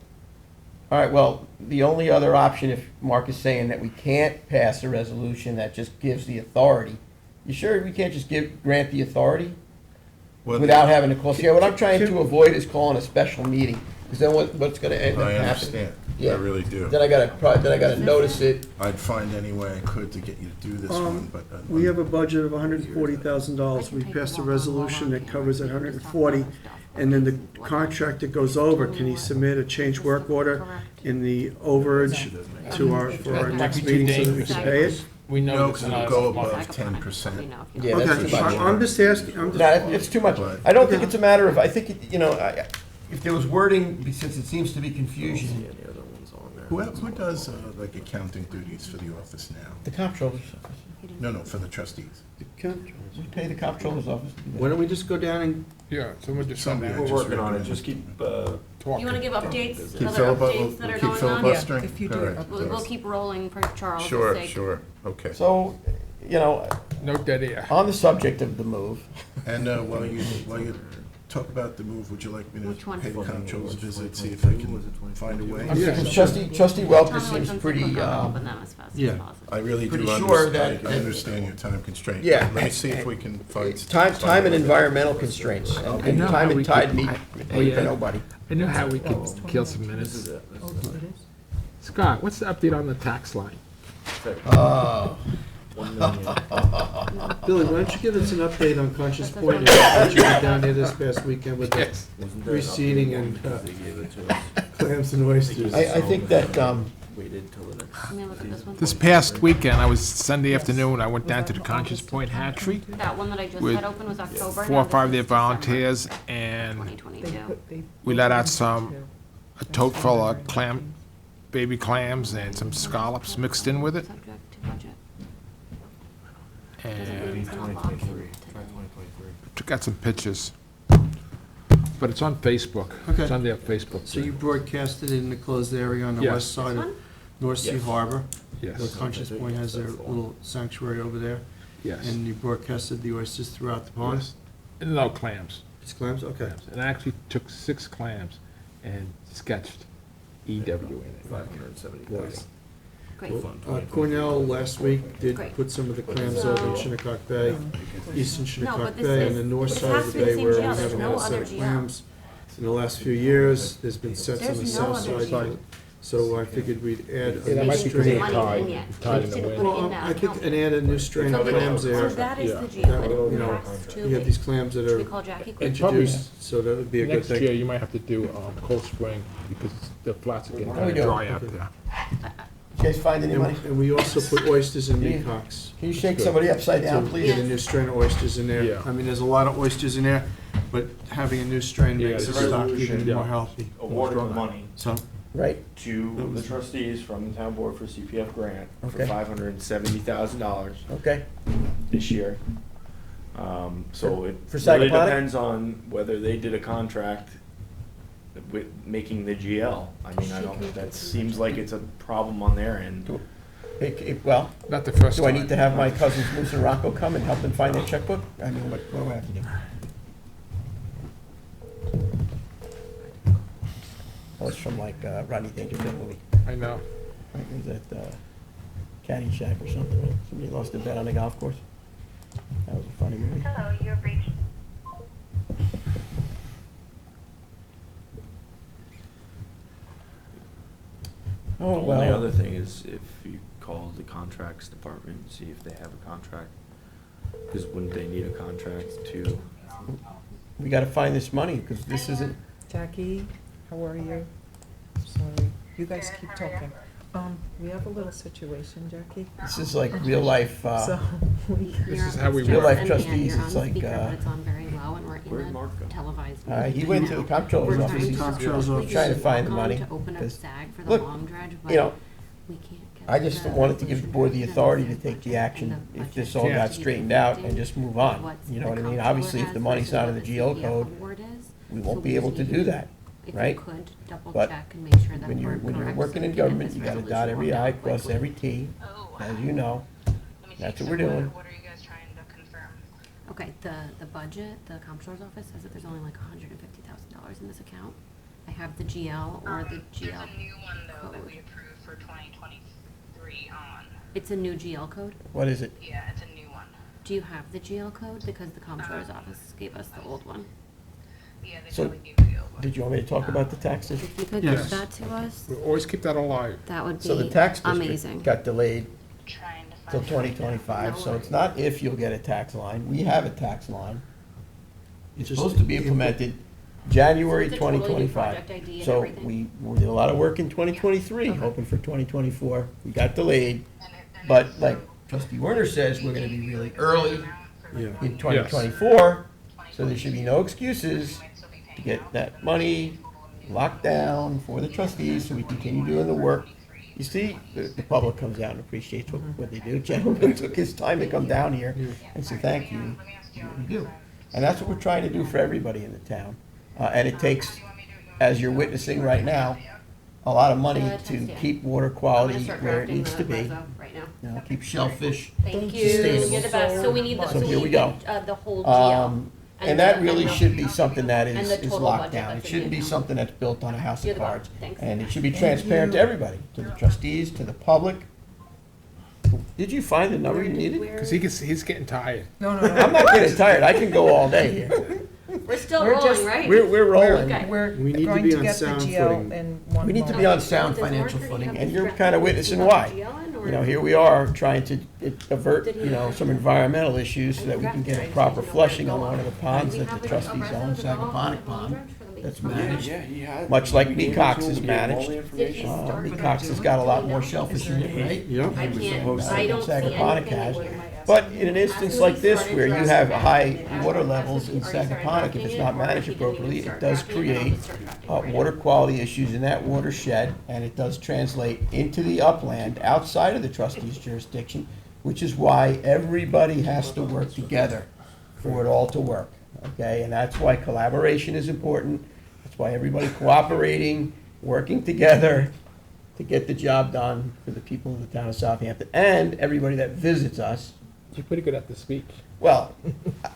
all right, well, the only other option, if Mark is saying that we can't pass a resolution that just gives the authority, you sure we can't just grant the authority Well, without having to call? See, what I'm trying to avoid is calling a special meeting, because then what's gonna end up I happening? understand. I Yeah. really do. Then I gotta notice it. I'd find any way I could to get you to do this one, but. We have a budget of $140,000. We passed a resolution that covers that 140, and then the contractor goes over. Can he submit a change work order in the overage for our next meeting so that we can pay it? We know No, it's 'cause not. it'll go a- above 10%. Yeah, that's Okay, too much. I'm just asking, No, it's too much. I don't think it's a matter of, I think, if there was wording, since it seems to be confusion, Who does, like, accounting duties for the office now? the comptroller's, No, for the trustees. we pay the comptroller's office. to do that. Why don't we just go down and, Yeah, someone just send Somebody that. I We're just working on it, recommend. just keep, You wanna give updates, Keep other updates that are keep going on? filibustering? Yeah, if you do All it right. We'll keep rolling for Charles' sake. Sure, okay. So, No dead air. on the subject of the move, And while you talk about the move, would you like me Which to one? pay the comptroller's visit, see if I can find a way? Yeah, 'cause Trustee Tell me Welker which seems ones pretty, to put on, open them as fast as yeah. possible. I really do Pretty sure understand, that- I understand your time constraint. Yeah. Let me see if we can find. time and environmental constraints, and know time how we and tide could- meet Oh, yeah. for nobody. I know how we could kill some minutes. Oh, it is? Scott, what's the update on the tax line? Oh, Billy, why don't you give us an update on Conscious Point, what you were down here this past weekend with the reseeding and clams and oysters? I think that, Let me look at this one. This past weekend, I was Sunday afternoon, I went down to the Conscious Point Hatchery That one that I just with had open was October. 4 or 5 of their volunteers, and 2022. we let out a tote full of baby clams and some scallops mixed in with it. Subject to budget. And It's gonna lock in today. got some pictures. But it's on Facebook. Okay. It's on their Facebook. So you broadcasted it in the closed area on the Yes. west side This of one? North Sea Yes. Harbor, Yes, where Conscious Point has their little sanctuary over there, yes. and you broadcasted the oysters throughout the pond? No, clams. It's clams, okay. And I actually took 6 clams and sketched EW in it. 570,000. Great. Cornell last week did Great. put some of the clams over in Shinnecock Bay, eastern No, Shinnecock but this Bay, is- and the north this side has of to the be bay the where same we GL. There's haven't no had a set other of GL. clams. In the last few years, there's been sets on the There's no south other side. GL. So I figured we'd add Yeah, a that new might be 'cause strain. they tied- Money in yet. tied They in the didn't wind. put it in Well, that I think, account. and add a new strain of clams So there. that is Yeah. the That GL. will, you It know, has to You have be. these clams that Should we are call Jackie quick? introduced, so that would be a good Next year, thing. you might have to do Cold Spring because the flats are getting we kind of do? dry out there. you guys find any money? And we also put oysters in meatcocks. Can you shake somebody upside So down, we please? get a new strain of oysters in there. Yeah. I mean, there's a lot of oysters in there, but having a new strain Yeah, makes the it's a stock resolution. even Yeah. more healthy. Awarded the money So, Right, to the trustees from the town board for CPF grant for Okay. $570,000 okay. this year. So it For really Sagaponic? depends on whether they did a contract with making the GL. I mean, I don't, that seems like it's a problem on their end. Well, Not the first do I time. need to have my cousins Moose and Rocco come and help them find their checkbook? I mean, what do I have to do? Oh, it's from like Rodney Dangerfield movie. I know. Right, was that Caddyshack or something? Right? Somebody lost a bet on the golf course. That was a funny movie. Hello, you have reached. Oh, The only other well, thing is if you call the contracts department, and see if they have a contract. Because wouldn't they need a contract to? we gotta find this money, because this isn't, Jackie, how are you? Sorry, you guys keep talking. We have a little situation, Jackie. this is like real life, So, we, This is how we Real life And trustees, you're on it's like, speaker, uh, but it's on very low, and we're Where'd in Mark go? a televised. he went to the comptroller's We're office. trying He's to- Comptroller's office. trying to find the Welcome money. to open up 'cause- SAG for the look, long dredge, you know, but we can't get. I just the wanted to give the board the resolution authority to done take the and action the if this budget all got to be straightened out and reflecting just move on. what's You know what I the mean? comptroller Obviously, if has the money's versus not what in the the GL CPF code, award is. we So won't be just able to need do that, If right? you could double But check and make sure that when we're you're correct. working so in we can get government, this you gotta resolution dot every worked I, out cross quickly. every T, Oh, as you know. let me see. That's what So we're doing. What are you guys trying to confirm? Okay, the budget, the comptroller's office says that there's only like $150,000 in this account. I have the GL or the There's GL. a new one though that code. we approved for 2023 on. It's a new GL code. What is it? Yeah, it's a new one. Do you have the GL code? Because the comptroller's office gave us the old one. Yeah, they So, probably gave you the old one. Did you want me to talk about the taxes? If you could Yes. give that to us, We always keep that alive. that would So the be tax district amazing. got delayed Trying to find. till it. 2025, No so it's worries. not if you'll get a tax line. We have a tax line. It's Just supposed to be input. implemented January It's a totally new 2025. project ID and So everything. we did a lot of work in 2023, Okay. hoping for 2024. We got delayed, And but it's like so- trustee Werner says, we're gonna be really early Yeah. in 2024, so there should be no excuses to get that money locked down for the trustees so we continue doing the work. You see, the public comes out and appreciates what they do. Gentleman took his time to come down here and say thank you. We do. And that's what we're trying to do for everybody in the town. And it takes, as you're witnessing right now, a lot of money to keep water I'm gonna quality start where it drafting needs to the be. reso right now. You know, keep shellfish Thank you, sustainable. you're the best. So we need the, So so here we we need go. the whole GL. And that the- really and the- should be something that and is the total locked budget down. It that's in shouldn't the be account. something that's built on a house You're of the boss. cards. Thanks. And it should be Thank transparent to you. everybody, to the trustees, to the public. Did you find the number you needed? Because he's getting tired. No, I'm not getting tired, I can go all day here. We're still We're rolling, just- right? We're rolling. Okay. We're We need to going be to on get the sound GL footing. in one We need to be moment. on sound Does financial Mark footing, have and his you're direct kind of message witnessing about why. GLN, or- You know, here we are trying to avert, Did he you know, have- some environmental issues so that we can get a proper flushing on one of the ponds We that have the like a trustees own, resident Sagaponic development Pond, contract for the that's maintenance. managed. Yeah, he had. Much like we gave it Mecox to him, is we gave him all managed. the Did he information. start with Mecox has got a lot more shellfish in it, right? Yep. I was can't, supposed to. I don't see Sagaponic anything has. anywhere. But in an instance like this, where you have high water levels in Sagaponic, if it's not managed appropriately, it does create water quality issues in that watershed, and it does translate into the upland outside of the trustee's jurisdiction, which is why everybody has to work together for it all to work, okay? And that's why collaboration is important. That's why everybody cooperating, working together to get the job done for the people of the town of Southampton, and everybody that visits us. You're pretty good at the speech. Well,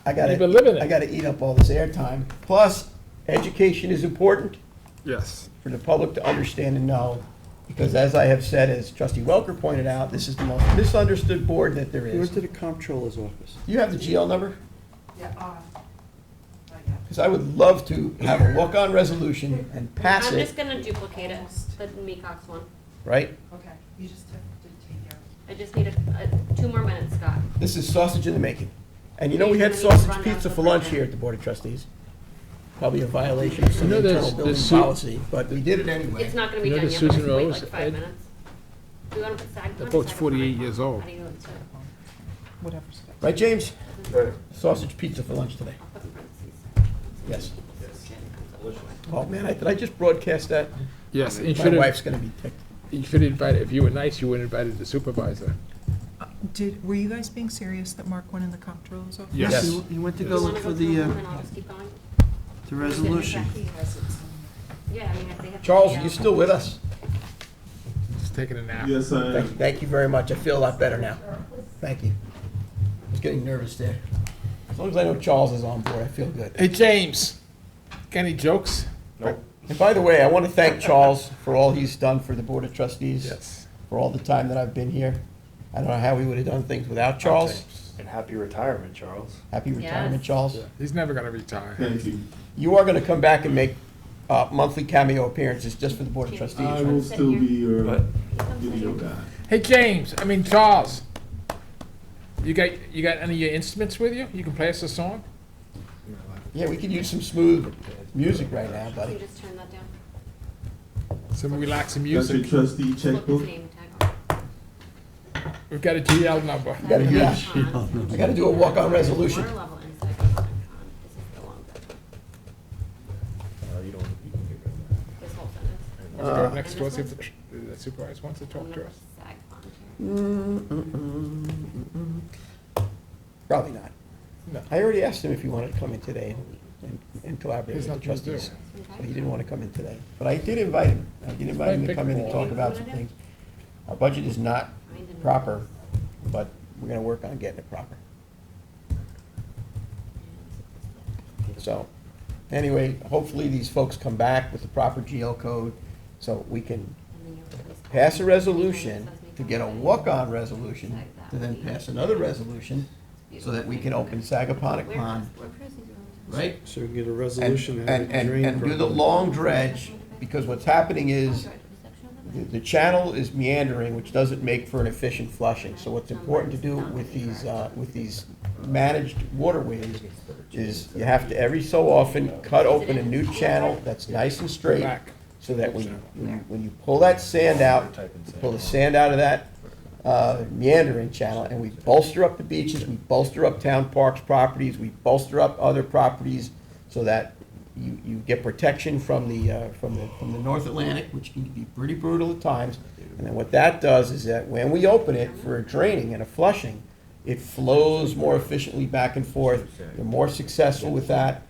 I gotta, You've been living it. I gotta eat up all this airtime. Plus, education is important Yes. for the public to understand and know, because as I have said, as trustee Welker pointed out, this is the most misunderstood board that there We is. went to the comptroller's office. You have the GL number? Yeah, Because I would love to have a walk-on resolution and pass I'm just it, gonna duplicate it, the Mecox one. right? okay, you just have to take care I just need 2 more minutes, Scott. This is sausage in the making. And you know, we had sausage pizza for lunch here at the Board of Trustees. Probably a violation of some You know, there's- internal building there's Su- policy, but we did it anyway. It's not gonna be You know done the yet, but I Susan can wait Rose, like 5 Ed? minutes. Do you wanna put SAG? The boat's 48 years old. How do you want to? whatever. Scott. Right, James? Sausage pizza for lunch today. I'll put in parentheses. Yes. Oh, man, did I just broadcast that? Yes, and you My should have, wife's gonna be ticked. you should have invited, if you were nice, you would have invited the supervisor. Were you guys being serious that Mark went in the comptroller's office? Yes. He went to Do go you look wanna for go through the, them and I'll just keep going? the resolution. Yeah, I mean, if they have. Charles, yeah. you still with us? Just taking a nap. Yes, I am. Thank you very much. I feel a lot better now. Thank you. I was getting nervous there. As long as I know Charles is on board, I feel good. Hey, James, got any jokes? Nope. And by the way, I want to thank Charles for all he's done for the Board of Trustees. Yes. For all the time that I've been here. I don't know how we would have done things without Charles. And happy retirement, Charles. Happy retirement, Yes. Charles. He's never gonna retire. Thank you. You are going to come back and make monthly cameo appearances just for the Board of Trustees. I will sit still here. be your But video guy. Hey, James, Charles, you got any of your instruments with you? You can play us a song? Yeah, we could use some smooth music right now, Can buddy. you just turn that down? Some relaxing That's your music. trustee Look his checkbook? name tag on. We've got a GL number. You gotta do that. Sagaponic I got to do a walk-on Pond. resolution. Water level in Sagaponic Pond. This is the long, you don't, you can get rid of that. this whole sentence. Want to go next door, see if the supervisor wants to And talk then to us? Sag Pond here. Probably not. No. I already asked him if he wanted to come in today and collaborate He's with the not supposed to. trustees. Okay. But he didn't want to come in today. But I did invite him. I did invite him to come in and talk about some things. Our budget is not proper, but we're gonna work on getting it proper. So, anyway, hopefully these folks come back with the proper GL code, so we can And then you have this pass a pond. resolution Says to Mecox get a Bay. walk-on resolution, Sag that to then would be- pass another resolution, so that we can open Sagaponic Where- Pond, where Chrissy's going? right? So we can get a And, resolution and have and, it and drained and do the properly. long dredge, because what's happening is, the channel is meandering, which doesn't make for an efficient flushing. So what's important to do with these managed waterways is you have to every so often cut open a new channel that's nice and straight, Back. so that when you pull that sand out, you pull the sand out of that meandering channel, and we bolster up the beaches, we bolster up town parks properties, we bolster up other properties, so that you get protection from the North Atlantic, which can be pretty brutal at times. And then what that does is that when we open it for a draining and a flushing, it flows more efficiently back and forth. You're more successful with that.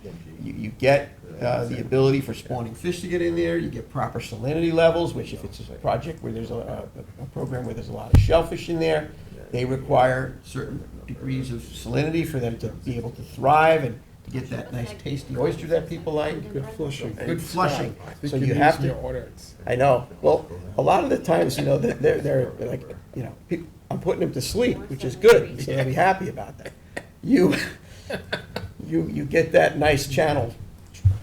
You get the ability for spawning fish to get in there. You get proper salinity levels, which if it's a project where there's a program where there's a lot of shellfish in there, they require certain degrees of salinity for them to be able to thrive and to get that nice tasty oyster that people like. Good flushing. Good flushing. I think So you're you have using to, your orders. I know. Well, a lot of the times, you know, they're like, you know, I'm putting them to sleep, which is good. So they'll be happy about that. You get that nice channel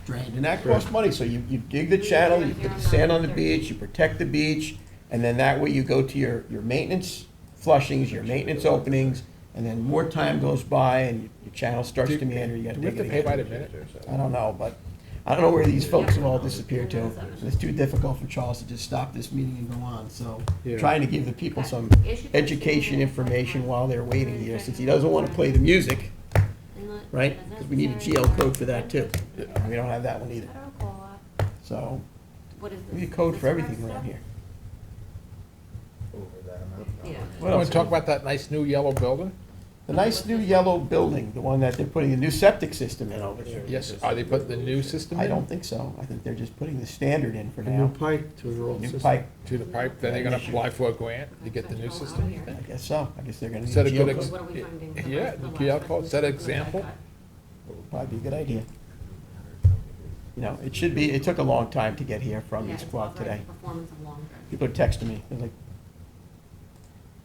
drained, and that costs money. So you dig the channel, you put the sand on the beach, you protect the beach, and then that way you go to your maintenance flushings, your maintenance openings, and then more time goes by and your channel starts to meander, you gotta Do we have dig to it pay by again. the minute? I don't know, but I don't know where these folks have all disappeared to. It's too difficult for Charles to just stop this meeting and go on, so Yeah. trying to give the people some education, information while they're waiting here, since he doesn't want to play the music, right? Because we need a GL code for that too. And we don't have that one either. So, What is this? we need a code Is for this everything our around here. Yeah. What Want else? to talk about that nice new yellow building? The nice new yellow building, the one that they're putting a new septic system in over there. Yes, are they putting the new system in? I don't think so. I think they're just putting the standard in for A new now. pipe to the old New system. pipe, To the pipe, then they're gonna apply for a grant to get the new system? I guess so. I guess they're gonna Is that a need good a ex- geocode. What are we finding? The Yeah, last- the last QR code, is that an resolution? example? Probably be a good idea. You know, it should be, it took a long time to get here from Yeah, East it's Quad authorized today. performance of long drive. People are texting me, they're like,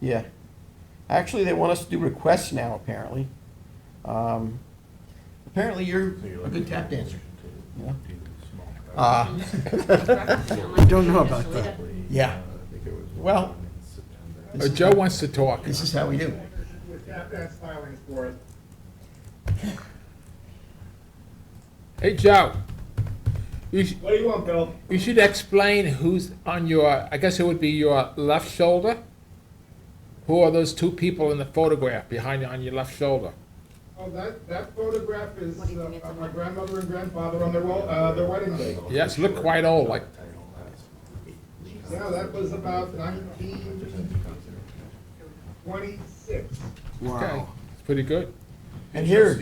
yeah. Actually, they want us to do requests now, apparently. Apparently, you're a good tap dancer, you know? I don't know about that. Yeah. Well, Joe wants to talk. this is how we do. With tap dance filings for it. Hey, Joe. You What do you want, Bill? should explain who's on your, I guess it would be your left shoulder? Who are those two people in the photograph behind you on your left shoulder? Oh, that photograph is What do you think it's my about? grandmother and grandfather on their wedding day. Yes, look quite old, like, Yeah, that was about 1926. okay, Wow. it's pretty good. And here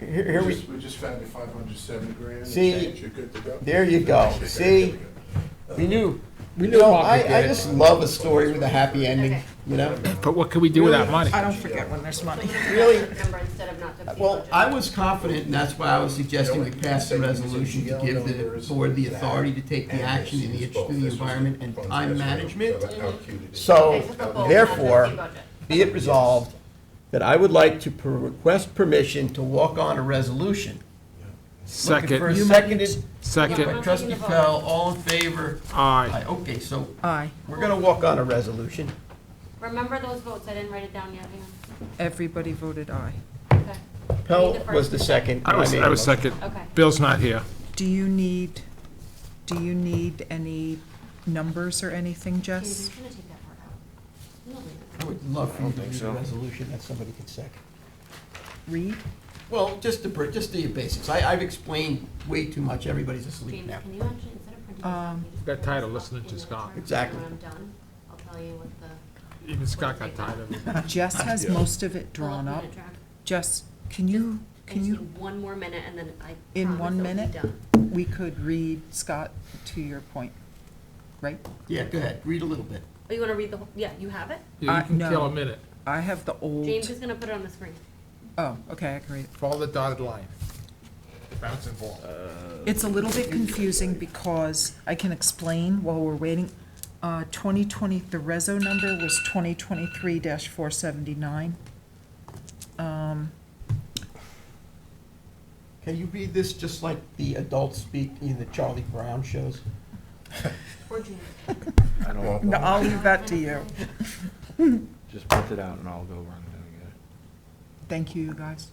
we, We just found your 507 grand. See, You're good to go. there you go. See? We knew. We You knew know, Mark would I get it. just love a story with a happy ending, Okay. you know? But what can we do with that money? I don't forget when there's money. Really? Number instead of not to. be Well, budgeted. I was confident, and that's why I was suggesting we pass a resolution to give the board the authority to take the action in the interest of the environment and time management. So, Okay, so for both, therefore, not just the budget. be it resolved that I would like to request permission to walk on a resolution. Looking for a Second, seconded by second, trustee Pell, all in favor? aye. Aye. Okay, so Aye. we're gonna walk on a resolution. Remember those votes, I didn't write it down yet, hang Everybody voted aye. on. Okay. Pell Need the was first the and second. I was made the motion. second. Okay. Bill's not here. Do you need any numbers or anything, James, Jess? I'm gonna take that part out. You don't need it. I would love for you to read a resolution that somebody could second. Read? Well, just the basics. I've explained way too much. Everybody's asleep James, now. can you actually, instead of printing this out, can you just Got put tired of this listening to in the Scott. chart? Exactly. When I'm done, I'll tell you what the. Even Scott got tired of it. Jess has most of it drawn up. Jess, can you, I just need one more minute and then I in promise one it'll be minute, done. we could read, Scott, to your point, right? Yeah, go ahead. Read a little bit. Oh, you wanna read the whole, yeah, you have it? Yeah, you can No. kill a minute. I have the James old, is gonna put it on the screen. oh, okay, I can read it. Follow the dotted line. Bouncing ball. It's a little bit confusing because I can explain while we're waiting. 2020, the reso number was 2023-479. Can you read this just like the adults speak in the Charlie Brown shows? Or James. I don't, No, I'll leave that to you. just print it out and I'll go run and get it. Thank you, you guys.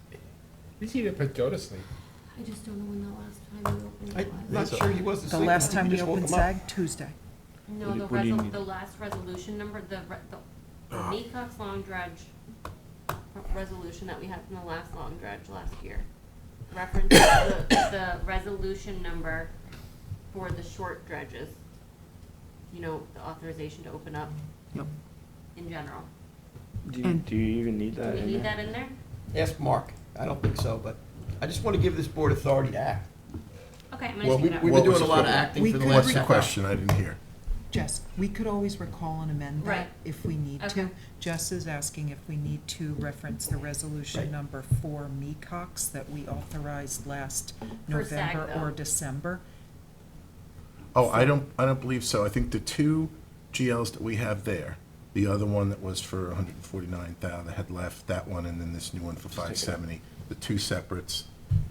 You need to put Joe to sleep. I just don't know when the last time we opened it I'm was. not sure he was The asleep. last I think time you we just woke opened him up. SAG, Tuesday. No, What the do you need? the last resolution number, the Mecox Long Dredge resolution that we had from the last Long Dredge last year. Reference the resolution number for the short dredges. You know, the authorization to open up Yep. in general. Do And- you even need Do that we in need there? that in there? Ask Mark. I don't think so, but I just want to give this board authority to act. Okay, I'm gonna Well, take it out. we've What been was doing a the- lot of acting We for the could- last What's the half hour. question? I didn't hear. Jess, we could always recall and amend that Right. if we need to. Okay. Jess is asking if we need to reference the resolution Right. number for Mecox that we authorized last For SAG, November though. or December. Oh, I don't believe so. I think the two GLs that we have there, the other one that was for 149,000 had left, that one, and then this new one for 570, the two separates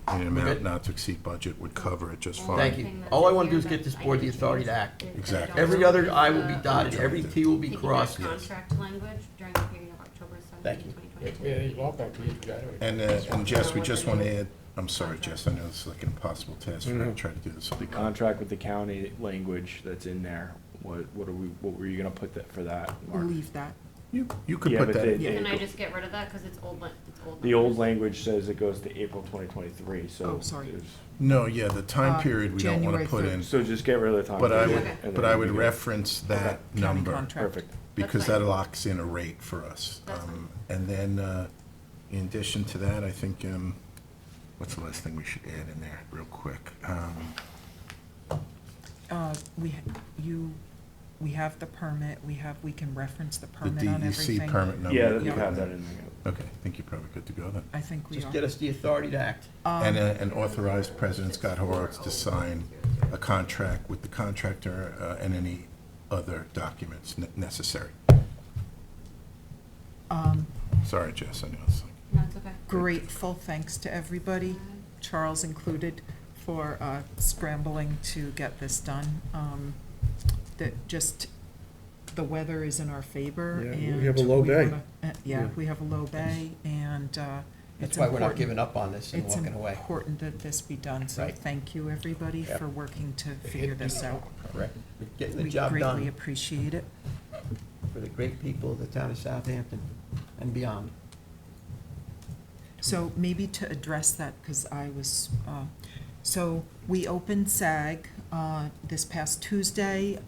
in an amount good. not to exceed budget would cover it just fine. Thank you. All I want to do is get this board the authority to act. Exactly. Every other I will be dotted, every T will be crossed. Taking that contract language during the period of October Thank 17, you. 2022. Yeah, welcome to you, And Jess, we just want to add, I'm sorry, Jess, I know this is like an impossible task for me to try to do this. The contract with the county language that's in there, what were you gonna put that for that, We'll Mark? leave that. You could Yeah, put but that in. the- Can I just get rid of that, because it's old, it's old. The old numbers. language says it goes to April 2023, so. Oh, sorry. there's- No, yeah, the time period we don't want to January put in, So just get rid of the time. but I period, would, and but then I would we can- reference that County number. contract. Perfect. Because That's fine. that locks in a rate for us. That's fine. And then, in addition to that, I think, what's the last thing we should add in there, real quick? We have the permit, we can reference the The permit on everything. DEC permit number. Yeah, we Yeah. have that in there. Okay, I think you're probably good to go then. I think we Just are. get us the authority to act. And authorize President Scott Horowitz to sign a contract with the contractor and any other documents necessary. Sorry, Jess, I know it's like. No, it's okay. Grateful, thanks to everybody, Charles included, for scrambling to get this done. That just, the weather is in our favor, Yeah, and. we have a low bay. Yeah, we have a low bay, and That's it's why we're not important. giving up on this and It's walking away. important that this be done, so Right. thank you, everybody, Yep. for working to figure this out. Correct. We're getting the We job greatly done appreciate it. for the great people of the town of Southampton and beyond. So maybe to address that, because I was, so we opened SAG this past Tuesday,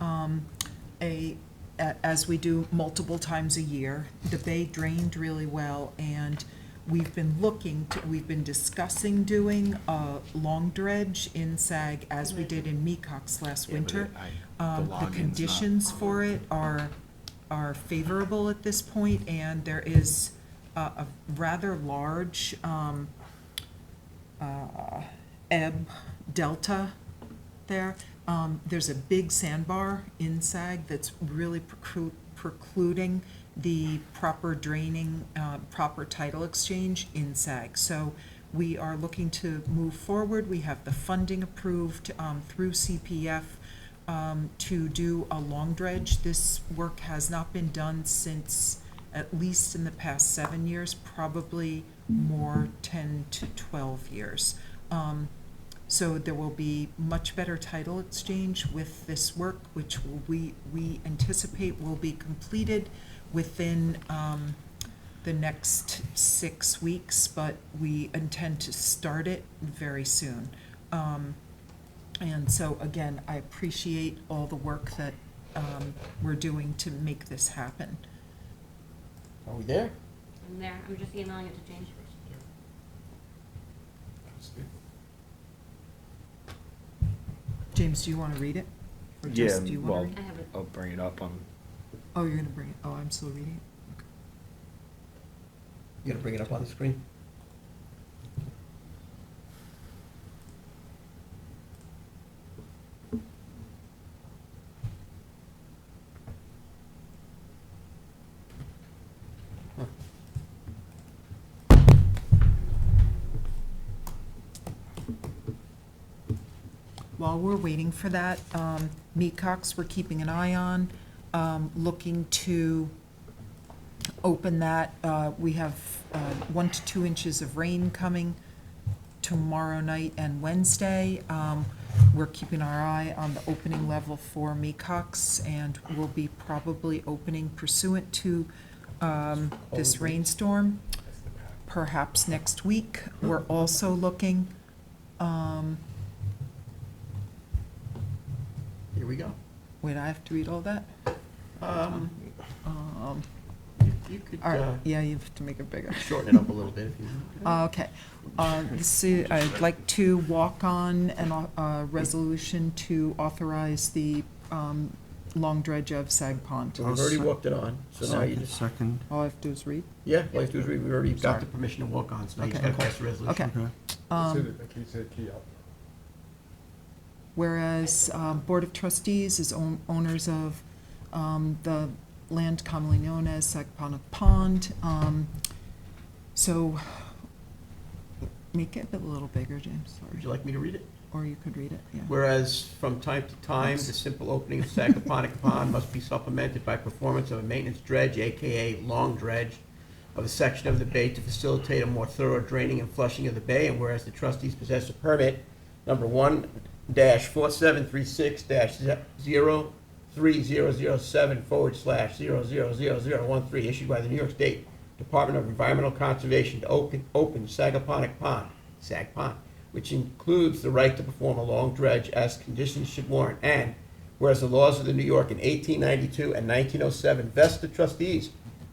as we do multiple times a year. The bay drained really well, and we've been discussing doing a long dredge in SAG as we did in Mecox last Yeah, but winter. the The login's not- conditions for it are favorable at this point, and there is a rather large ebb delta there. There's a big sandbar in SAG that's really precluding the proper draining, proper tidal exchange in SAG. So we are looking to move forward. We have the funding approved through CPF to do a long dredge. This work has not been done since, at least in the past 7 years, probably more 10 to 12 years. So there will be much better tidal exchange with this work, which we anticipate will be completed within the next 6 weeks, but we intend to start it very soon. And so, again, I appreciate all the work that we're doing to make this happen. Are we there? I'm there, I'm just emailing it to change. James, do you want to read it? Or Yeah, just, do you want well, to read it? I have it. I'll bring it up on, Oh, you're going to bring it, oh, I'm still reading it? You gonna bring it up on the screen? While we're waiting for that, Mecox, we're keeping an eye on, looking to open that. We have 1 to 2 inches of rain coming tomorrow night and Wednesday. We're keeping our eye on the opening level for Mecox, and we'll be probably opening pursuant to this rainstorm, perhaps next week. We're also looking, Here we go. wait, I have to read all that? You could All right, yeah, you have to make it bigger. shorten it up a little bit if you. Okay. I'd like to walk on a resolution to authorize the long dredge of Sag Pond. We've already walked it on, so now you just, Second. All I have to do is read? yeah, all you have to do is read, we've already got Sorry. the permission to walk on, so now you just Okay. gotta pass the resolution. Okay. Whereas Board of Trustees is owners of the land commonly known as Sagaponic Pond. So, make it a little bigger, James, Would you like me to read it? or you could read it, yeah. Whereas from time to time, the simple opening of Sagaponic Pond must be supplemented by performance of a maintenance dredge, AKA long dredge, of a section of the bay to facilitate a more thorough draining and flushing of the bay, and whereas the trustees possess a permit number 1-4736-03007/0000013 issued by the New York State Department of Environmental Conservation to open Sagaponic Pond, Sag Pond, which includes the right to perform a long dredge as conditions should warrant, and whereas the laws of the New York in 1892 and 1907 vest the trustees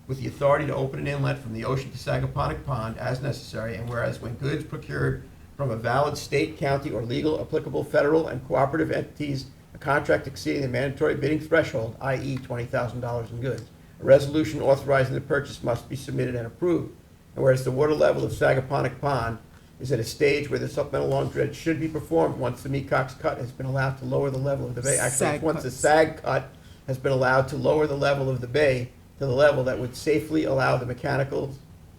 with the authority to open an inlet from the ocean to Sagaponic Pond as necessary, and whereas when goods procured from a valid state, county, or legal applicable federal and cooperative entities, a contract exceeding the mandatory bidding threshold, i.e. $20,000 in goods, a resolution authorizing the purchase must be submitted and approved, and whereas the water level of Sagaponic Pond is at a stage where the supplemental long dredge should be performed once the Mecox cut has been allowed to lower the level of the bay. Actually, Sag it's once cut. the sag cut has been allowed to lower the level of the bay to the level that would safely allow the mechanical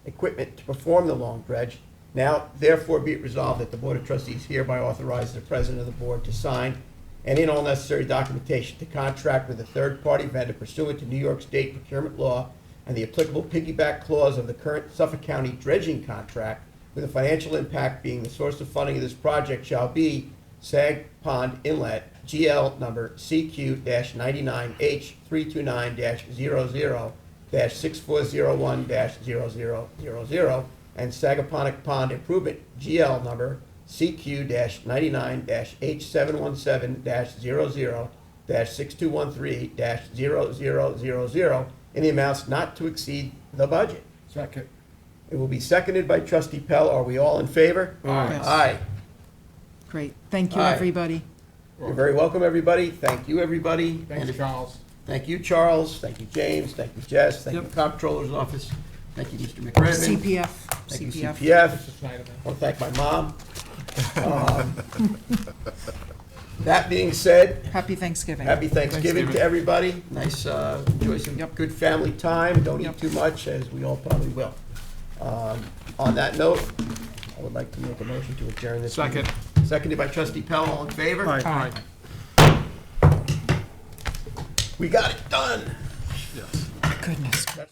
equipment to perform the long dredge. Now, therefore, be it resolved that the Board of Trustees hereby authorizes the President of the Board to sign and in all necessary documentation to contract with a third-party vendor pursuant to New York State procurement law and the applicable piggyback clause of the current Suffolk County dredging contract, with the financial impact being the source of funding of this project shall be Sag Pond Inlet, GL number CQ-99H329-00-6401-0000, and Sagaponic Pond Improvement, GL number CQ-99H717-00-6213-0000, in the amounts not to exceed the budget. Second. It will be seconded by Trustee Pell. Are we all in favor? Aye. Aye. Great, thank you, Aye. everybody. You're very welcome, everybody. Thank you, everybody. Thanks, And Charles. thank you, Charles. Thank you, James. Thank you, Jess. Thank you, Comptroller's Office. Thank you, Mr. McRaven. CPF, Thank you, CPF. CPF. Mr. Snyderman. I want to thank my mom. That being said, Happy Thanksgiving. happy Thanksgiving to everybody. Nice, enjoy some Yep. good family time. Don't eat Yep. too much, as we all probably will. On that note, I would like to make a motion to adjourn this meeting. Second. Seconded by Trustee Pell. All in favor? Aye. We got it done. Goodness. That's